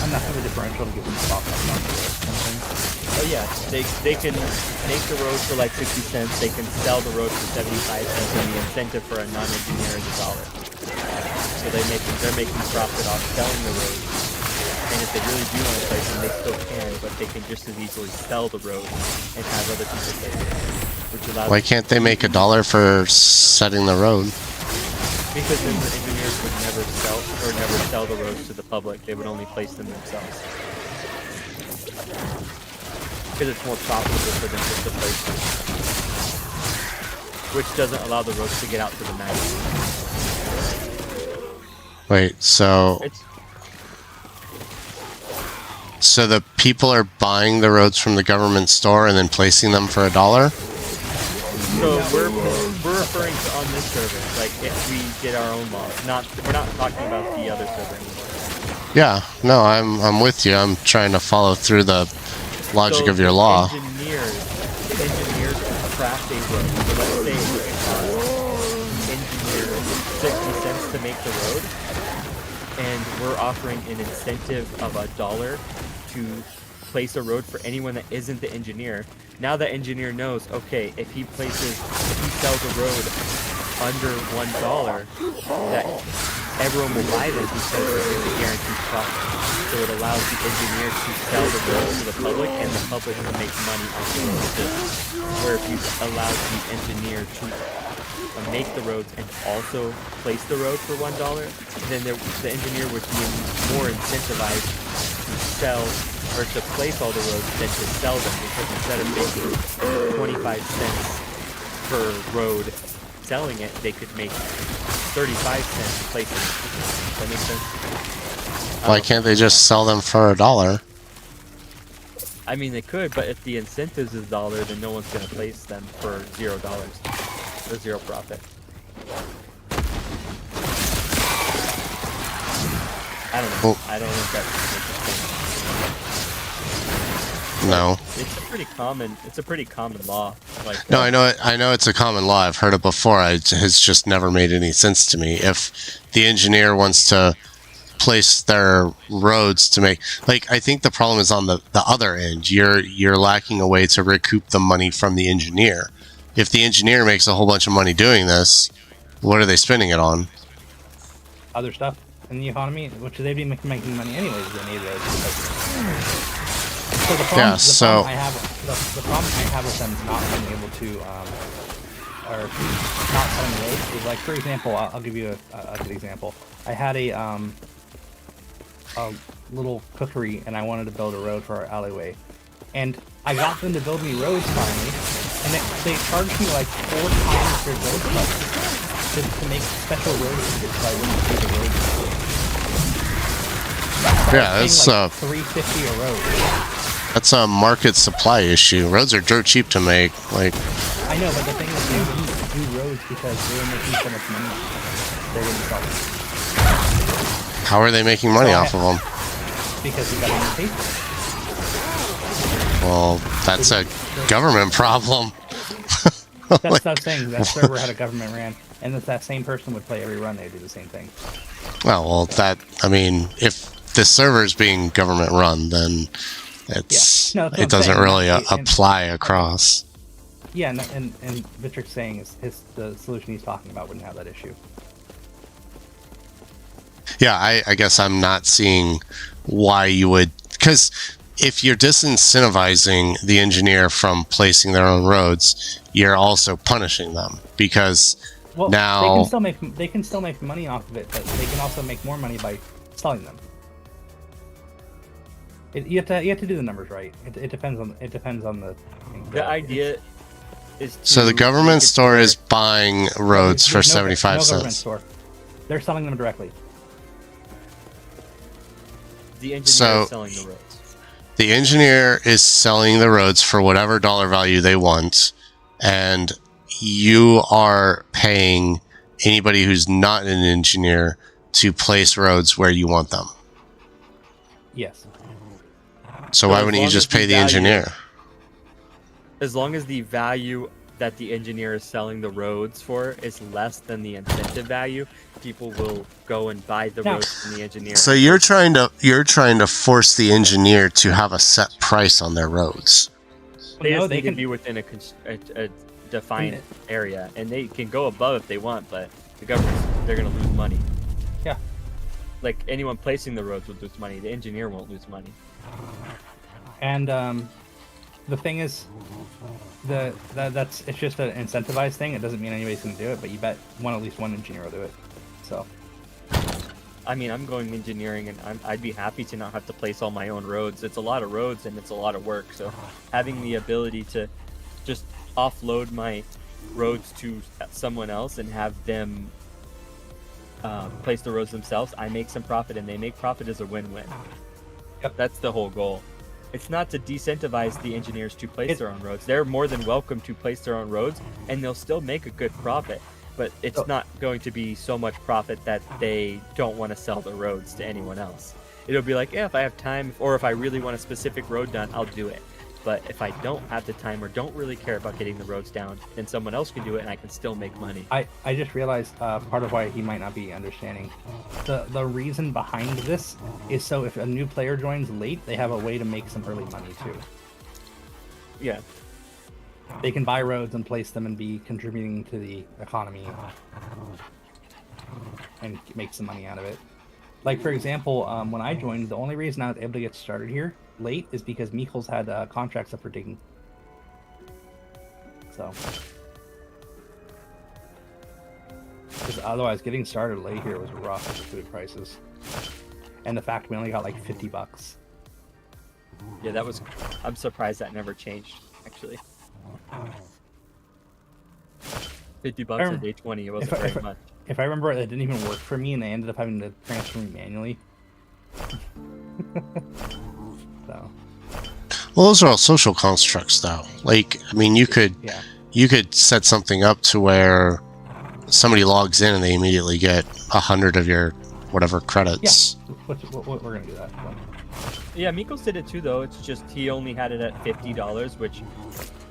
enough of a differential to give them stop loss on or something. Oh yeah, they can make the road for like 50 cents. They can sell the road for 75 cents, and the incentive for a non-engineer is $1. So they're making profit off selling the road. And if they really do want to place them, they still can, but they can just as easily sell the road and have other people place it, which allows. Why can't they make $1 for setting the road? Because then the engineers would never sell the roads to the public. They would only place them themselves. Because it's more profitable for them just to place them. which doesn't allow the roads to get out to the map. Wait, so It's so the people are buying the roads from the government store and then placing them for $1? so we're referring to on this server, like if we did our own law. We're not talking about the other server anymore. Yeah, no, I'm with you. I'm trying to follow through the logic So of your the law. Engineers craft a road. So let's say it costs engineer 60 cents to make the road, and we're offering an incentive of $1 to place a road for anyone that isn't the engineer. Now the engineer knows, okay, if he sells a road under $1, that everyone will buy them because it's a guaranteed profit. So it allows the engineer to sell the road to the public, and the public can make money off of the business. Where if you allow the engineer to make the roads and also place the road for $1, then the engineer would be more incentivized to sell or to place all the roads than to sell them, because instead of making 25 cents per road selling it, they could make 35 cents placing it. Does that make sense? Why can't they just sell them for $1? I mean, they could, but if the incentives is $1, then no one's going to place them for $0 or zero profit. I don't know. Well- I don't know if that's interesting. No. It's a pretty common law. Like No, I know it. I know it's a common law. I've heard it before. It's just never made any sense to me. If the engineer wants to place their roads to make, like, I think the problem is on the other end. You're lacking a way to recoup the money from the engineer. If the engineer makes a whole bunch of money doing this, what are they spending it on? Other stuff in the economy, which they'd be making money anyways if they needed those. So the problem, Yeah, so- the problem I have with them not being able to, or not selling roads is, like, for example, I'll give you a good example. I had a little cookery, and I wanted to build a road for our alleyway, and I got them to build me roads finally, and they charged me like 4 times their road price to make special roads so I wouldn't pay the road. Yeah, it's like $3.50 a road. that's a market supply issue. Roads are dirt cheap to make. Like, I know, but the thing is, they wouldn't do roads because they were making so much money. They wouldn't sell them how are they making money off of them? because we got them to pay for it. Well, that's a government problem. That's what I was saying. That server had a government ran, and if that same person would play every run, they'd do the same thing. Well, I mean, if the server's being government run, then it's Yeah. No, that's what it I'm doesn't saying. really And- apply across. Yeah, and Vitric's saying is the solution he's talking about wouldn't have that issue. Yeah, I guess I'm not seeing why you would, because if you're disincentivizing the engineer from placing their own roads, you're also punishing them, because Well, now they can still make money off of it, but they can also make more money by selling them. You have to do the numbers right. It depends on the. the idea is to so the government make it store fair. is buying roads for There's no 75 government cents. store. They're selling them directly. The engineer So- is selling the roads. The engineer is selling the roads for whatever dollar value they want, and you are paying anybody who's not an engineer to place roads where you want them. Yes. So So why as wouldn't you long just as the pay the value- engineer? As long as the value that the engineer is selling the roads for is less than the incentive value, people will go and buy the Now- roads from the engineer. So you're trying to force the engineer to have a set price on their roads. they No, just they need can- to be within a defined area, and they can go above if they want, but the government, they're going to lose money. Yeah. Like, anyone placing the roads would lose money. The engineer won't lose money. And the thing is, it's just an incentivized thing. It doesn't mean anybody's gonna do it, but you bet at least one engineer will do it. So I mean, I'm going engineering, and I'd be happy to not have to place all my own roads. It's a lot of roads, and it's a lot of work. So having the ability to just offload my roads to someone else and have them place the roads themselves, I make some profit and they make profit is a win-win. Yep. That's the whole goal. It's not to decentivize the engineers to place their own roads. They're more than welcome to place their own roads, and they'll still make a good profit. But it's not going to be so much profit that they don't want to sell the roads to anyone else. It'll be like, yeah, if I have time, or if I really want a specific road done, I'll do it. But if I don't have the time or don't really care about getting the roads down, then someone else can do it and I can still make money. I just realized part of why he might not be understanding. The reason behind this is so if a new player joins late, they have a way to make some early money too. Yeah. They can buy roads and place them and be contributing to the economy and make some money out of it. Like, for example, when I joined, the only reason I was able to get started here late is because Mikkel's had contracts up for digging. So, because otherwise getting started late here was rough with food prices. And the fact we only got like $50. Yeah, that was... I'm surprised that never changed, actually. $50 a day 20, it wasn't very much. If I remember, it didn't even work for me, and they ended up having to transfer me manually. So. Well, those are all social constructs, though. Like, I mean, you could set something up to where somebody logs in and they immediately get 100 of your whatever credits. Yeah, we're gonna do that. Yeah, Mikos did it too, though. It's just he only had it at $50, which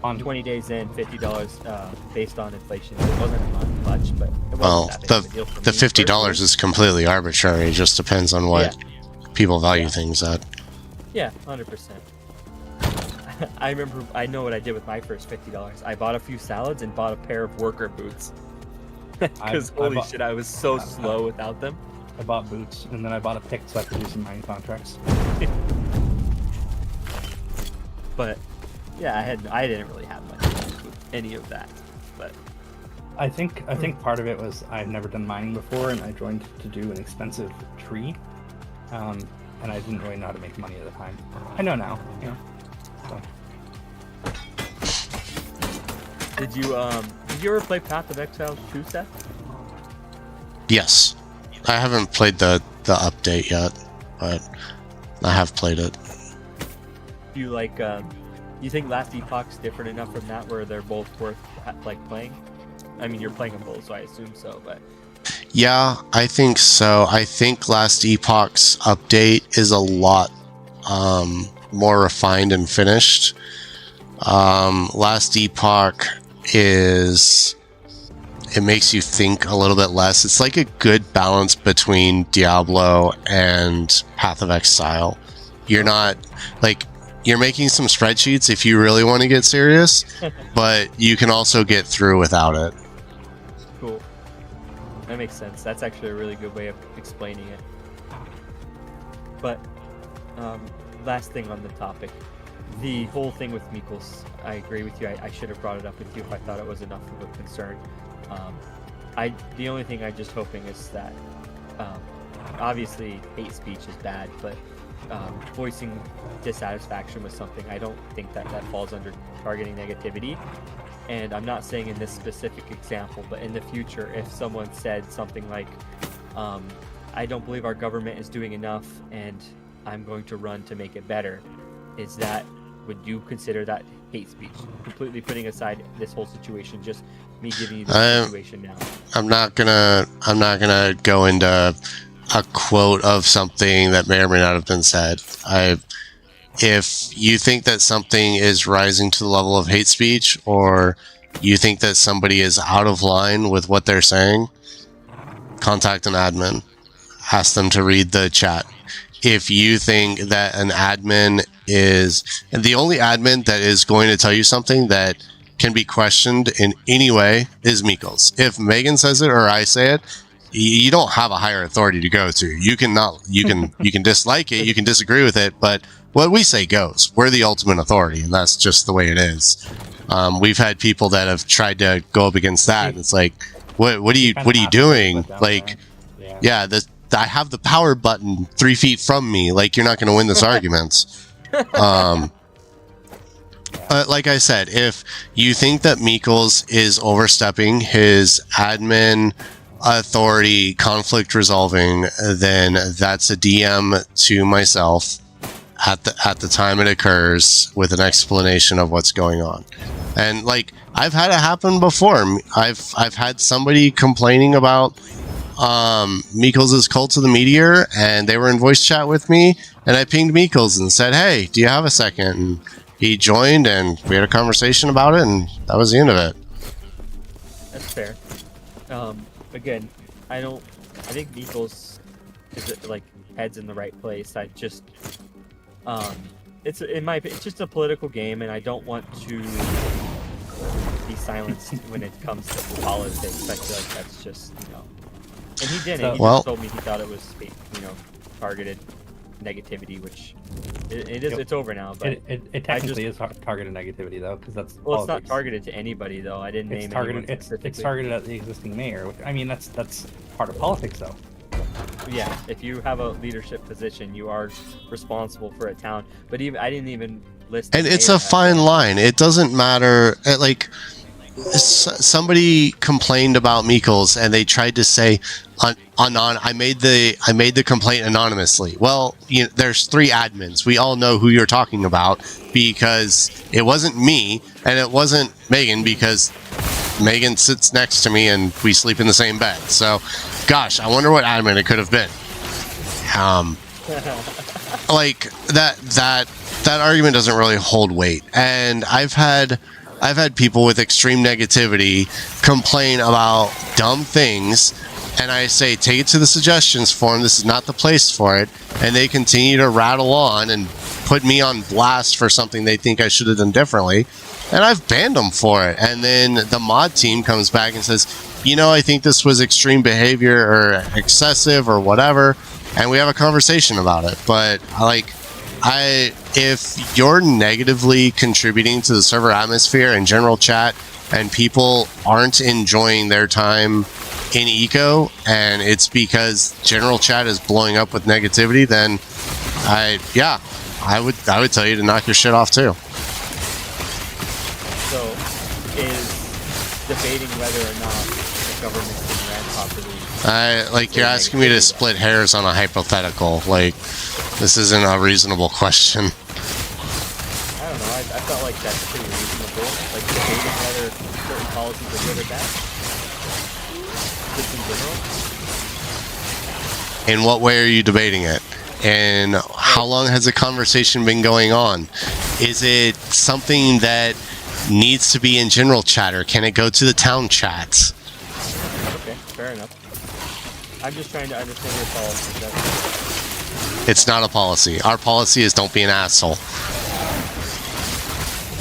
on 20 days in, $50 based on inflation. It wasn't much, but it wasn't that big of a deal for the me $50 personally. is completely arbitrary. It just depends on what people value things at. Yeah, 100%. I know what I did with my first $50. I bought a few salads and bought a pair of worker boots. Because holy shit, I was so slow without them. I bought boots, and then I bought a pick so I could do some mining contracts. But yeah, I didn't really have much with any of that. But I think part of it was I've never done mining before, and I joined to do an expensive tree, and I didn't really know how to make money at the time. I know now, you know. So. Did you ever play Path of Exile 2, Seth? Yes. I haven't played the update yet, but I have played it. Do you like you think Last Epoch's different enough from that where they're both worth like playing? I mean, you're playing them both, so I assume so, but Yeah, I think so. I think Last Epoch's update is a lot more refined and finished. Last Epoch it makes you think a little bit less. It's like a good balance between Diablo and Path of Exile. You're not like you're making some spreadsheets if you really want to get serious, but you can also get through without it. cool. That makes sense. That's actually a really good way of explaining it. But last thing on the topic, the whole thing with Mikos, I agree with you. I should have brought it up with you if I thought it was enough of a concern. The only thing I'm just hoping is that obviously hate speech is bad, but voicing dissatisfaction with something, I don't think that falls under targeting negativity. And I'm not saying in this specific example, but in the future, if someone said something like, I don't believe our government is doing enough and I'm going to run to make it better, would you consider that hate speech? Completely putting aside this whole situation, just me giving you the situation now. I'm not gonna go into a quote of something that may or may not have been said. If you think that something is rising to the level of hate speech, or you think that somebody is out of line with what they're saying, contact an admin. Ask them to read the chat. If you think that an admin is, and the only admin that is going to tell you something that can be questioned in any way is Mikkel's. If Megan says it or I say it, you don't have a higher authority to go to. You can dislike it, you can disagree with it, but what we say goes. We're the ultimate authority, and that's just the way it is. We've had people that have tried to go up against that, and it's like, what are you doing? Like, I have the power button 3 feet from me. Like, you're not going to win this argument. Like I said, if you think that Meekles is overstepping his admin authority conflict resolving, then that's a DM to myself at the time it occurs with an explanation of what's going on. And like I've had it happen before. I've had somebody complaining about Meekles' Cult of the Meteor, and they were in voice chat with me, and I pinged Meekles and said, "Hey, do you have a second?" And he joined, and we had a conversation about it, and that was the end of it. That's fair. Again, I think Meekles is like heads in the right place. I just, it's just a political game, and I don't want to be silenced when it comes to politics. I feel like that's just, and he didn't. He just told me he thought it was, targeted negativity, which it is. It's over now, but it technically is targeted negativity though, because that's well, it's not targeted to anybody though. I didn't name anyone specifically. It's targeted at the existing mayor, which I mean that's part of politics though. Yeah, if you have a leadership position, you are responsible for a town. But I didn't even list. And it's a fine line. It doesn't matter. Like somebody complained about Meekles, and they tried to say, I made the complaint anonymously. Well, there's 3 admins. We all know who you're talking about because it wasn't me, and it wasn't Megan because Megan sits next to me and we sleep in the same bed. So, gosh, I wonder what admin it could have been. Like that argument doesn't really hold weight. And I've had people with extreme negativity complain about dumb things, and I say, take it to the suggestions forum. This is not the place for it. And they continue to rattle on and put me on blast for something they think I should have done differently. And I've banned them for it. And then the mod team comes back and says, I think this was extreme behavior or excessive or whatever. And we have a conversation about it. But if you're negatively contributing to the server atmosphere and general chat, and people aren't enjoying their time in eco, and it's because general chat is blowing up with negativity, then I would tell you to knock your shit off too. So, is debating whether or not the government can ran properly? You're asking me to split hairs on a hypothetical. This isn't a reasonable question. I don't know. I felt like that's pretty reasonable. Debating whether certain policies are good or bad. Just in general. In what way are you debating it? And how long has the conversation been going on? Is it something that needs to be in general chat, or can it go to the town chats? Okay, fair enough. I'm just trying to understand your policy. It's not a policy. Our policy is don't be an asshole.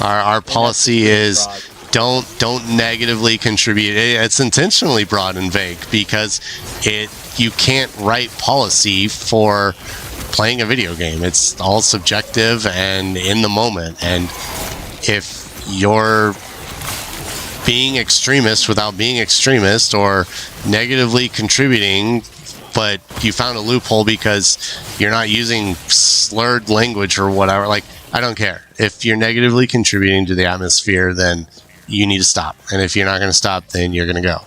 Our policy is don't negatively contribute. It's intentionally broad and vague because you can't write policy for playing a video game. It's all subjective and in the moment. And if you're being extremist without being extremist, or negatively contributing, but you found a loophole because you're not using slurred language or whatever, I don't care. If you're negatively contributing to the atmosphere, then you need to stop. And if you're not going to stop, then you're going to go.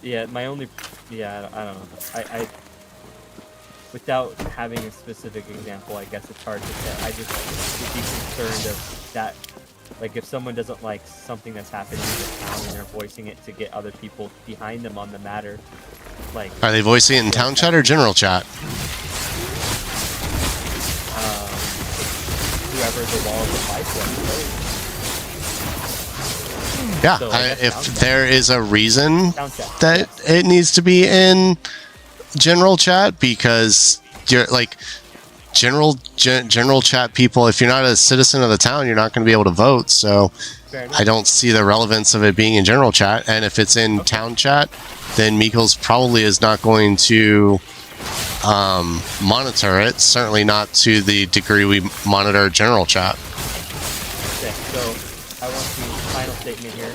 Yeah, I don't know. I without having a specific example, I guess it's hard to say. I just would be concerned of that. If someone doesn't like something that's happening in the town and they're voicing it to get other people behind them on the matter, are they voicing it in town chat or general chat? Whoever the law applies to. Yeah, So if there is a reason that it needs to be in general chat, because you're general chat people, if you're not a citizen of the town, you're not going to be able to vote. So I don't see the relevance of it being in general chat. And if it's in town chat, then Meekles probably is not going to monitor it. Certainly not to the degree we monitor general chat. Okay, so I want to final statement here.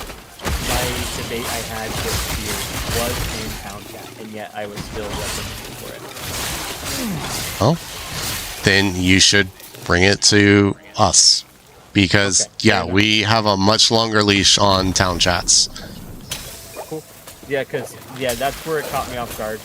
My debate I had with Spears was in town chat, and yet I was still reprimanded for it. Well, then you should bring it to us. Because, Okay, yeah, fair enough. we have a much longer leash on town chats. Cool. Yeah, because, yeah, that's where it caught me off guard.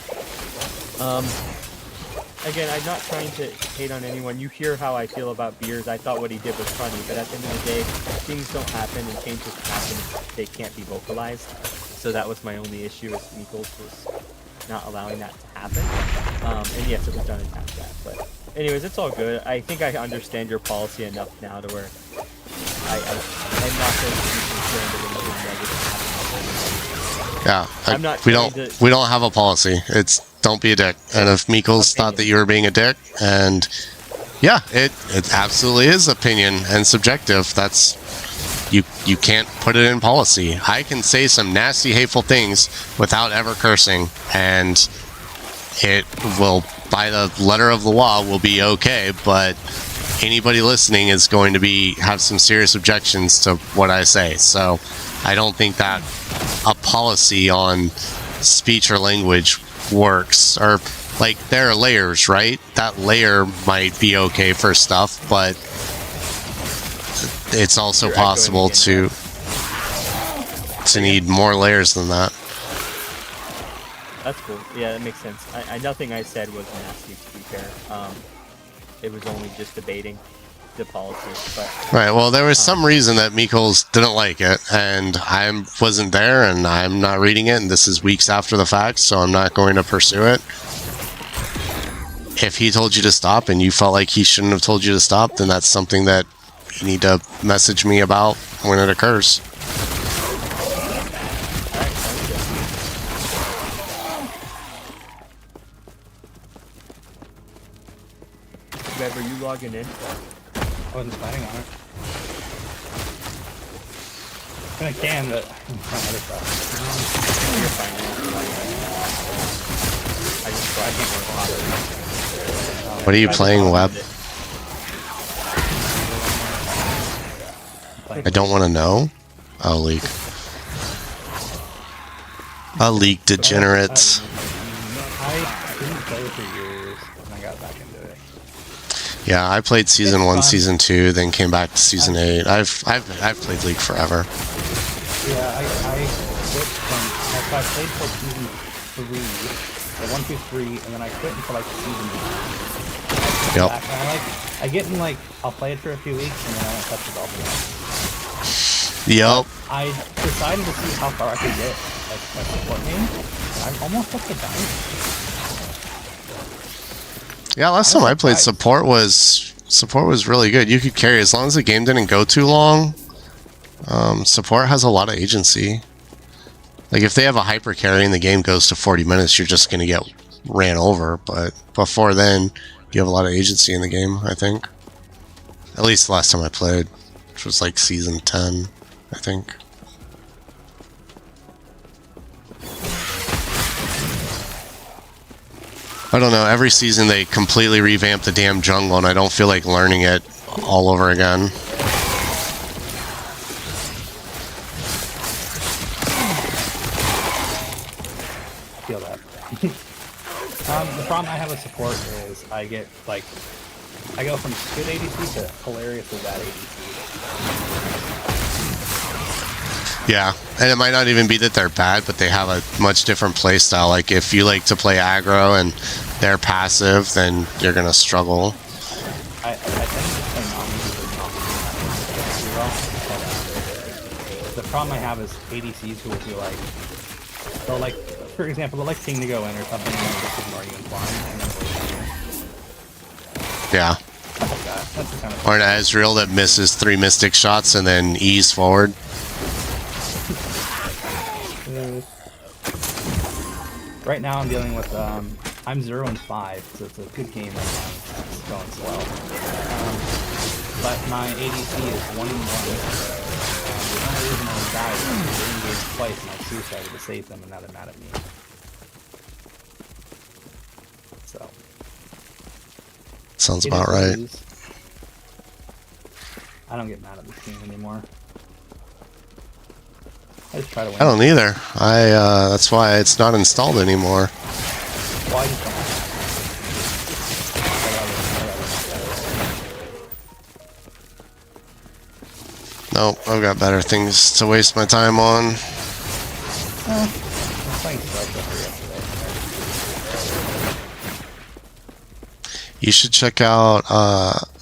Again, I'm not trying to hate on anyone. You hear how I feel about Beers. I thought what he did was funny, but at the end of the day, things don't happen and changes happen if they can't be vocalized. So that was my only issue with Meekles, was not allowing that to happen. And yes, it was done in town chat. But anyways, it's all good. I think I understand your policy enough now to where I'm not going to be concerned that anything negative happens. Yeah, I'm not we trying don't to- we don't have a policy. It's don't be a dick. And if Meekles thought that you were being a dick, and yeah, it absolutely is opinion and subjective. That's you can't put it in policy. I can say some nasty, hateful things without ever cursing, and it will, by the letter of the law, will be okay. But anybody listening is going to have some serious objections to what I say. So I don't think that a policy on speech or language works. Or, like, there are layers, right? That layer might be okay for stuff, but it's also You're echoing possible again, to need more layers than that. That's cool. Yeah, that makes sense. Nothing I said was nasty, to be fair. It was only just debating the policy. But Right, well, there was some reason that Meekles didn't like it, and I wasn't there, and I'm not reading it, and this is weeks after the fact, so I'm not going to pursue it. If he told you to stop and you felt like he shouldn't have told you to stop, then that's something that you need to message me about when it occurs. alright, sounds good. Bev, are you logging in? I wasn't planning on it. And I can, but I'm trying other stuff. You're fine. I can't work on it. What are you I playing, just Web? logged I don't want to know. Oh, League. A League degenerates. I didn't play for years, and I got back into it. Yeah, I played season It's 1, fun. season 2, then came back to season 8. I've played League forever. Yeah, I switched from, I played till season 3, or 1, 2, 3, and then I quit until like season 9. Yep. Back, and I get in like, I'll play it for a few weeks, and then I won't touch it all again. Yep. I decided to see how far I could get, like, my support game, and I'm almost up to diamond. Yeah, last time I played, support was really good. You could carry as long as the game didn't go too long. Support has a lot of agency. Like, if they have a hyper carry and the game goes to 40 minutes, you're just gonna get ran over. But before then, you have a lot of agency in the game, I think. At least the last time I played, which was like season 10, I think. I don't know, every season they completely revamp the damn jungle, and I don't feel like learning it all over again. Feel that. The problem I have with support is I get, like, I go from good ADC to hilariously bad ADC. Yeah, and it might not even be that they're bad, but they have a much different play style. Like, if you like to play aggro and they're passive, then you're gonna struggle. I tend to just play non-users or non-users the problem I have is ADCs who will be like, they'll like, for example, they'll like Ting to go in or something and then just ignore you and fly and then wait. Yeah. Stuff like that. That's the kind of Or an Ezreal that misses 3 Mystic shots and then ease forward. Right now I'm dealing with, I'm 0-5, so it's a good game right now. It's going slow. But my ADC is 1-1. The only reason I died is because they engaged twice and I suicided to save them and now they're mad at me. So. Sounds it about is what it right. is. I don't get mad at this game anymore. I just try to win. I don't either. That's why it's not installed anymore. Well, I just don't Nope, I've got better things to waste my time on. I'm playing Strike Up yesterday. You should check out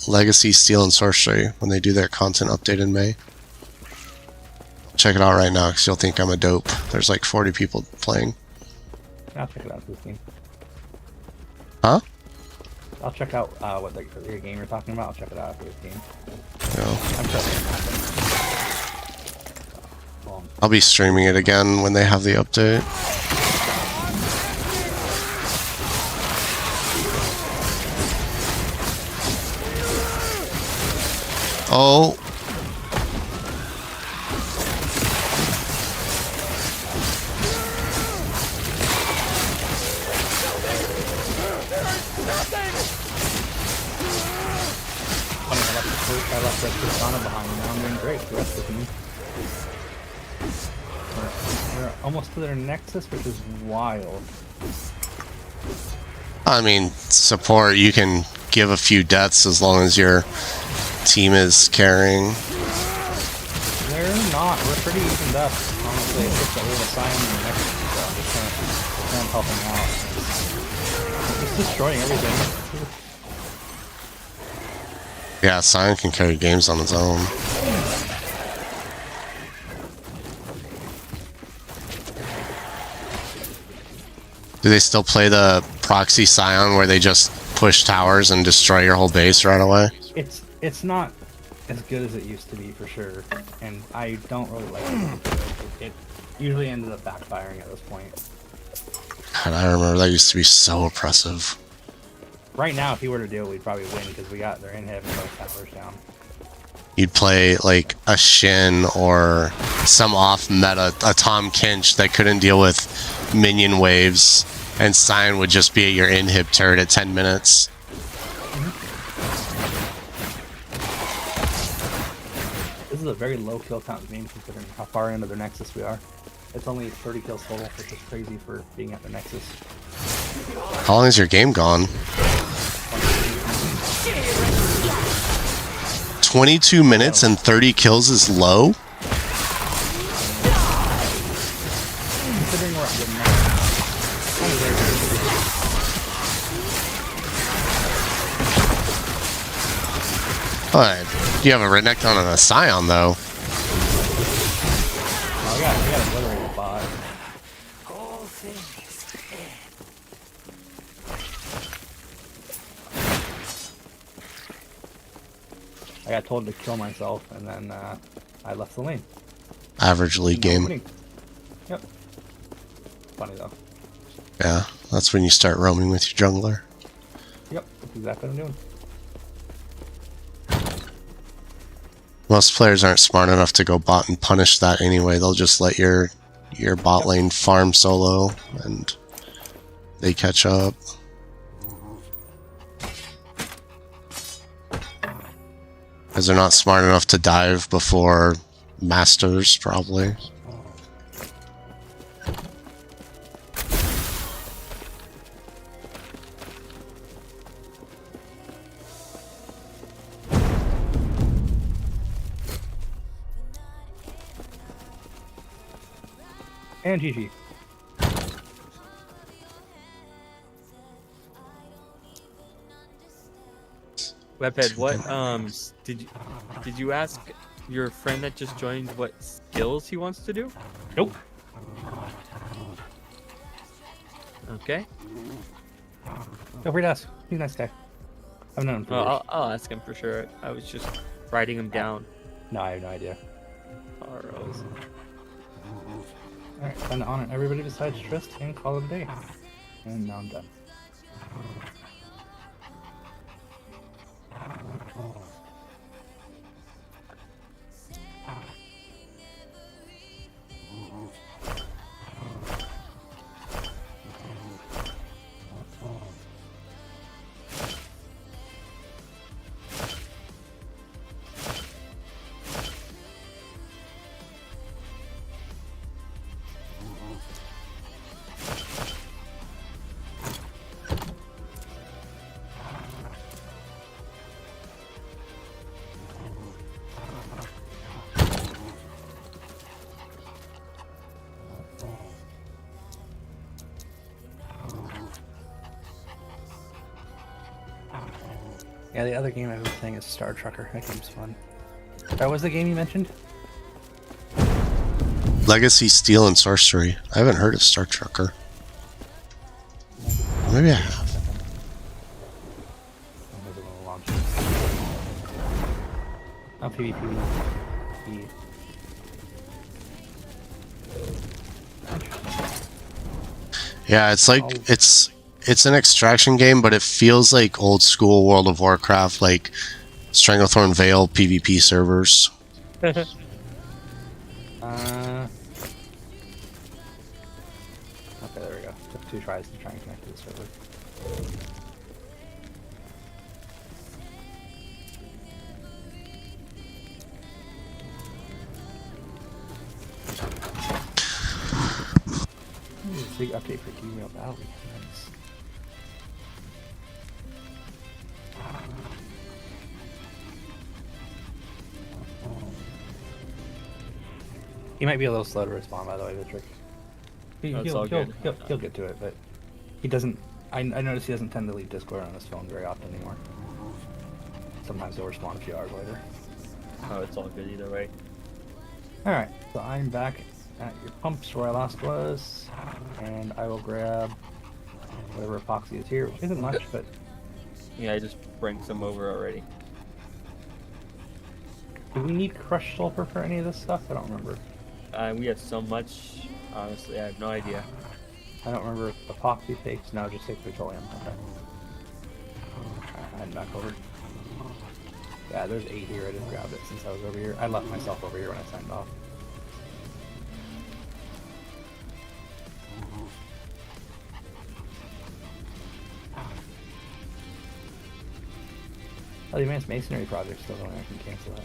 Legacy Steel and Sorcery when they do their content update in May. Check it out right now because you'll think I'm a dope. There's like 40 people playing. I'll check it out this game. Huh? I'll check out what the game you're talking about. I'll check it out after this game. No. I'm trusting that. I'll be streaming it again when they have the update. Oh. Funny, I left that Tristana behind, and now I'm doing great. The rest of the team. They're almost to their Nexus, which is wild. I mean, support, you can give a few deaths as long as your team is carrying. They're not. We're pretty evened up, honestly. It's just that we have a Scion in the Nexus, so I'm just trying to help them out. Just destroying everything. Yeah, Scion can carry games on its own. Do they still play the proxy Scion where they just push towers and destroy your whole base right away? It's not as good as it used to be for sure, and I don't really like it. It usually ended up backfiring at this point. God, I remember that used to be so oppressive. Right now, if he were to do it, we'd probably win because we got their inhib and both towers down. You'd play like a Shin or some off meta, a Tom Kinch that couldn't deal with minion waves, and Scion would just be at your inhib turret at 10 minutes. This is a very low kill count game considering how far into their Nexus we are. It's only 30 kills total, which is crazy for being at their Nexus. How long is your game gone? 22 minutes and 30 kills is low? Considering we're at the What? You have a redneck on a Scion though. I got a obliterated bot. I got told to kill myself, and then I left the lane. Average league game. Winning. Yep. Funny though. Yeah, that's when you start roaming with your jungler. Yep, that's exactly what I'm doing. Most players aren't smart enough to go bot and punish that anyway. They'll just let your bot lane farm solo and they catch up. Because they're not smart enough to dive before masters, probably. And GG. Webhead, what did you ask your friend that just joined what skills he wants to do? Nope. Okay. Feel free to ask. He's a nice guy. I've known him for years. I'll ask him for sure. I was just writing him down. No, I have no idea. ROs. Alright, time to honor everybody besides Trist and call it a day. And now I'm done. Yeah, the other game I was playing is Star Trucker. That game's fun. That was the game you mentioned? Legacy, Steel, and Sorcery. I haven't heard of Star Trucker. Maybe I have. Oh, PvP. Yeah, it's like it's an extraction game, but it feels like old school World of Warcraft, like Stranglethorn Vale PvP servers. Okay, there we go. Took 2 tries to try and connect to the server. Big update for Gmail Valley. Nice. He might be a little slow to respond, by the way, Vitrick. He'll get to it, but he doesn't. I notice he doesn't tend to leave Discord on his phone very often anymore. Sometimes he'll respond a few hours later. Oh, it's all good either way. Alright, so I'm back at your pumps where I last was, and I will grab whatever epoxy is here, which isn't much, but... Yeah, I just bring some over already. Do we need crushed sulfur for any of this stuff? I don't remember. We have so much, honestly, I have no idea. I don't remember if epoxy takes, no, just take petroleum. Okay. I'm back over. Yeah, there's 8 here, I just grabbed it since I was over here. I left myself over here when I signed off. Oh, the Advanced Masonry project's still going, I can cancel that.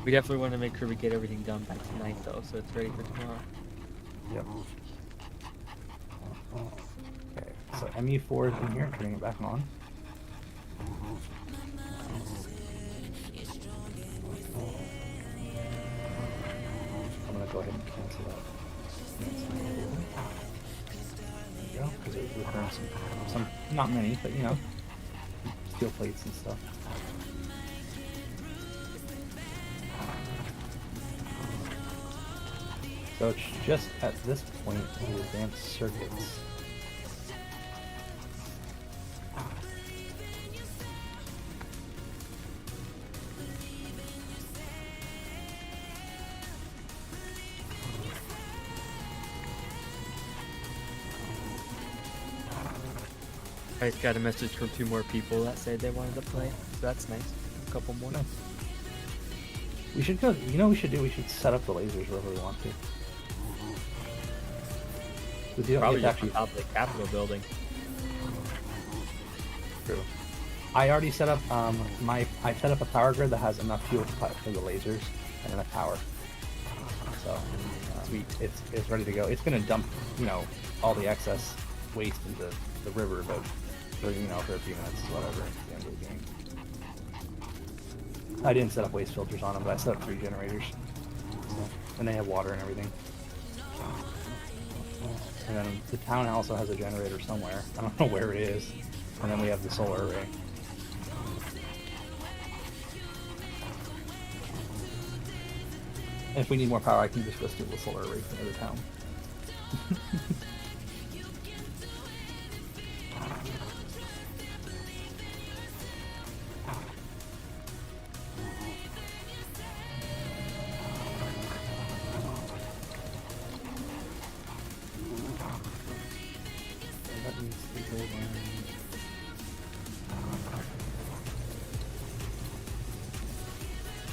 We definitely want to make sure we get everything done by tonight, though, so it's ready for tomorrow. Yep. Okay, so MU4 is in here, turning it back on. I'm gonna go ahead and cancel that. There we go, because it was returning some, not many, but you know, steel plates and stuff. So it's just at this point the advanced circuits. I just got a message from 2 more people that said they wanted to play, so that's nice. A couple more. Nice. We should go, you know what we should do? We should set up the lasers wherever we want to. Probably just on top of the Capitol building. True. I already set up I set up a power grid that has enough fuel for the lasers and enough power. So sweet, it's ready to go. It's gonna dump, you know, all the excess waste into the river, but for a few minutes, whatever, at the end of the game. I didn't set up waste filters on them, but I set up 3 generators. And they have water and everything. And then the town also has a generator somewhere. I don't know where it is. And then we have the solar array. And if we need more power, I can just go steal the solar array from the other town.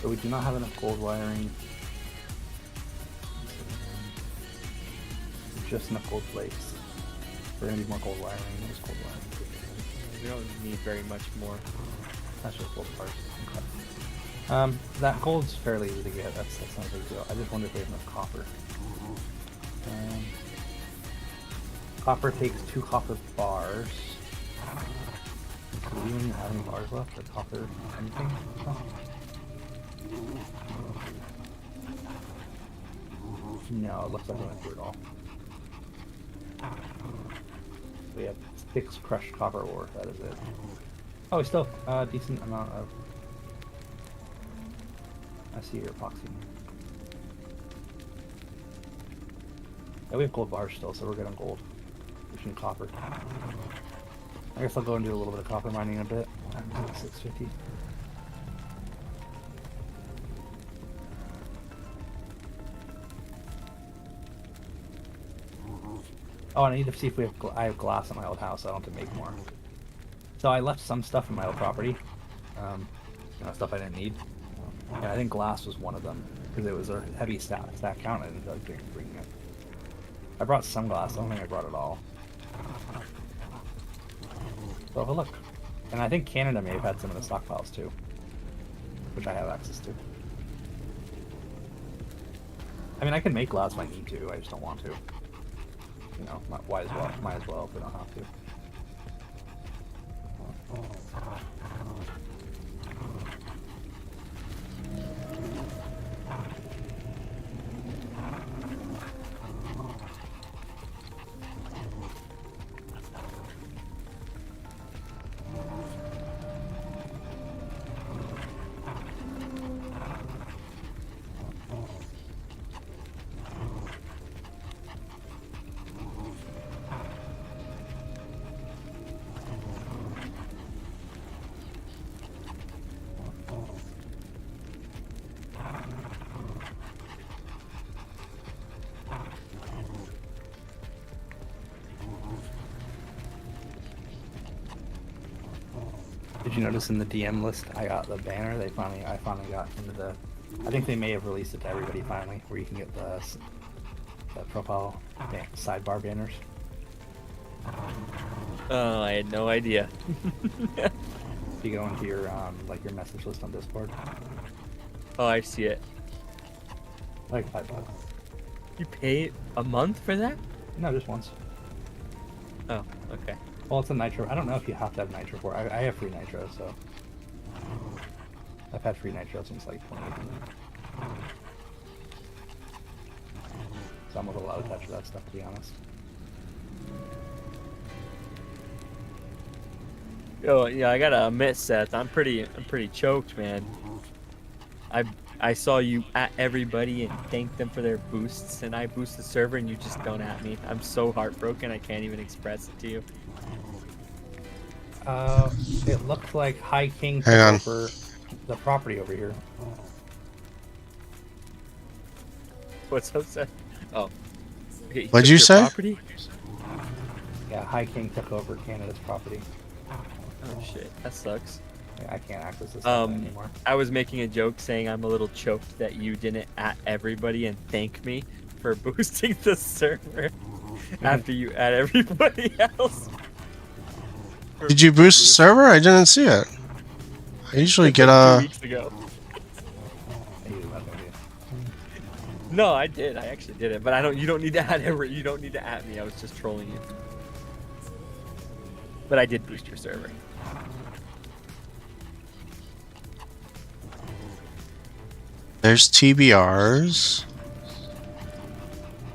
So we do not have enough gold wiring. Just enough gold plates. We're gonna need more gold wiring. There's gold wiring. We don't need very much more. That's just gold parts. Okay. That gold's fairly easy to get. That's not a big deal. I just wonder if we have enough copper. Copper takes 2 copper bars. Do we even have any bars left? Or copper anything? Oh. No, it looks like we went through it all. We have 6 crushed copper ore, that is it. Oh, we still have a decent amount of... I see your epoxy. Yeah, we have gold bars still, so we're good on gold. We should need copper. I guess I'll go and do a little bit of copper mining in a bit. 650. Oh, and I need to see if we have. I have glass in my old house. So I don't have to make more. So I left some stuff in my old property. Stuff I didn't need. And I think glass was one of them because it was a heavy stack count. I didn't feel like bringing it. I brought some glass. I don't think I brought it all. So have a look. And I think Canada may have had some of the stockpiles too, which I have access to. I mean, I can make glass if I need to. I just don't want to. You know, might as well if we don't have to. Did you notice in the DM list I got the banner? I finally got into the. I think they may have released it to everybody finally, where you can get the profile sidebar banners. Oh, I had no idea. If you go into your like your message list on Discord. Oh, I see it. Like $5. You pay a month for that? No, just once. Oh, okay. Well, it's a nitro. I don't know if you have to have nitro for it. I have free nitro, so I've had free nitro since like 2018. So I'm a little out of touch with that stuff, to be honest. Oh yeah, I gotta admit, Seth, I'm pretty choked, man. I saw you at everybody and thanked them for their boosts, and I boost the server and you just don't at me. I'm so heartbroken, I can't even express it to you. It looks like High King took Hang on. over the property over here. What's up, Seth? Oh. Okay, he What'd took you your say? Property? Yeah, High King took over Canada's property. Oh shit, that sucks. Yeah, I can't access this stuff anymore. I was making a joke saying I'm a little choked that you didn't at everybody and thank me for boosting the server after you at everybody else. Did you boost the server? I didn't see it. I usually get 2 weeks ago. I usually not gonna do. No, I did. I actually did it, but I don't. You don't need to add ever. You don't need to at me. I was just trolling you. But I did boost your server. There's TBRs.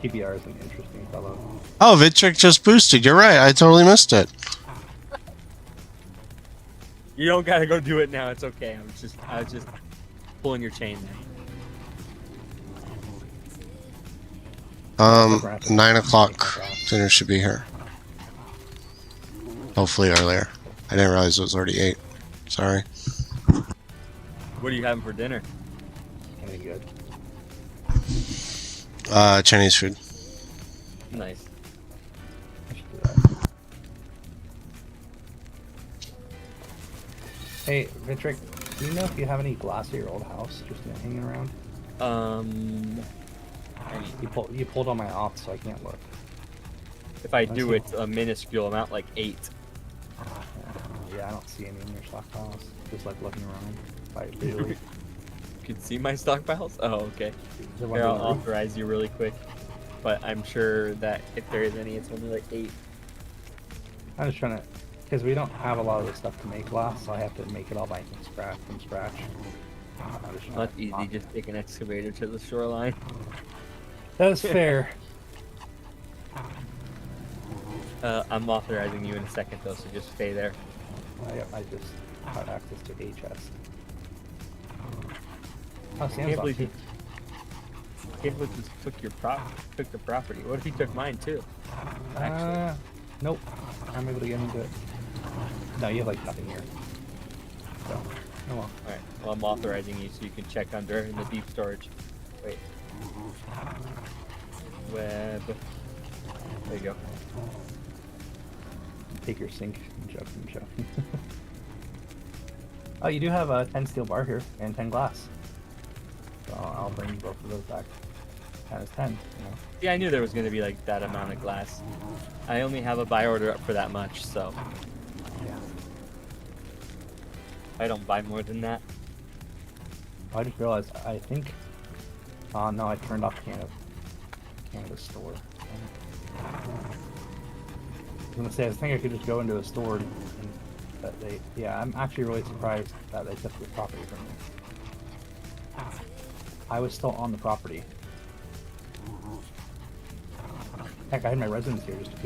TBR is an interesting fellow. Oh, Vitric just boosted. You're right. I totally missed it. You don't gotta go do it now. It's okay. I was just pulling your chain there. 9 o'clock. Dinner should be here. Hopefully earlier. I didn't realize it was already 8. Sorry. What are you having for dinner? Anything good? Chinese food. Nice. I should do that. Hey, Vitric, do you know if you have any glass at your old house just hanging around? You pulled on my off, so I can't look. If I do, it's a minuscule amount, like 8. Yeah, I don't see any in your stockpiles. Just like looking around. Like, visually. You can see my stockpiles? Oh, okay. Is there one Here, I'll on the roof? authorize you really quick. But I'm sure that if there is any, it's only like 8. I'm just trying to, because we don't have a lot of the stuff to make glass, so I have to make it all from scratch. I'm just trying That's to easy. Just take an excavator to the shoreline. That's fair. I'm authorizing you in a second though, so just stay there. I just got access to a chest. Oh, Sam's Can't on believe too. Can't believe this took the property. What if he took mine too? Actually, Nope. I'm able to get into it. No, you have like nothing here. So, oh well. all right. Well, I'm authorizing you so you can check under in the deep storage. Wait. Web. There you go. Take your sink. I'm joking. Oh, you do have a 10 steel bar here and 10 glass. So I'll bring both of those back. That is 10, you know. Yeah, I knew there was going to be like that amount of glass. I only have a buy order up for that much, so Yeah. I don't buy more than that. I just realized, I think... Oh no, I turned off Canada store. I was gonna say, I think I could just go into a store and that they... Yeah, I'm actually really surprised that they took the property from me. I was still on the property. Heck, I had my residence here just a few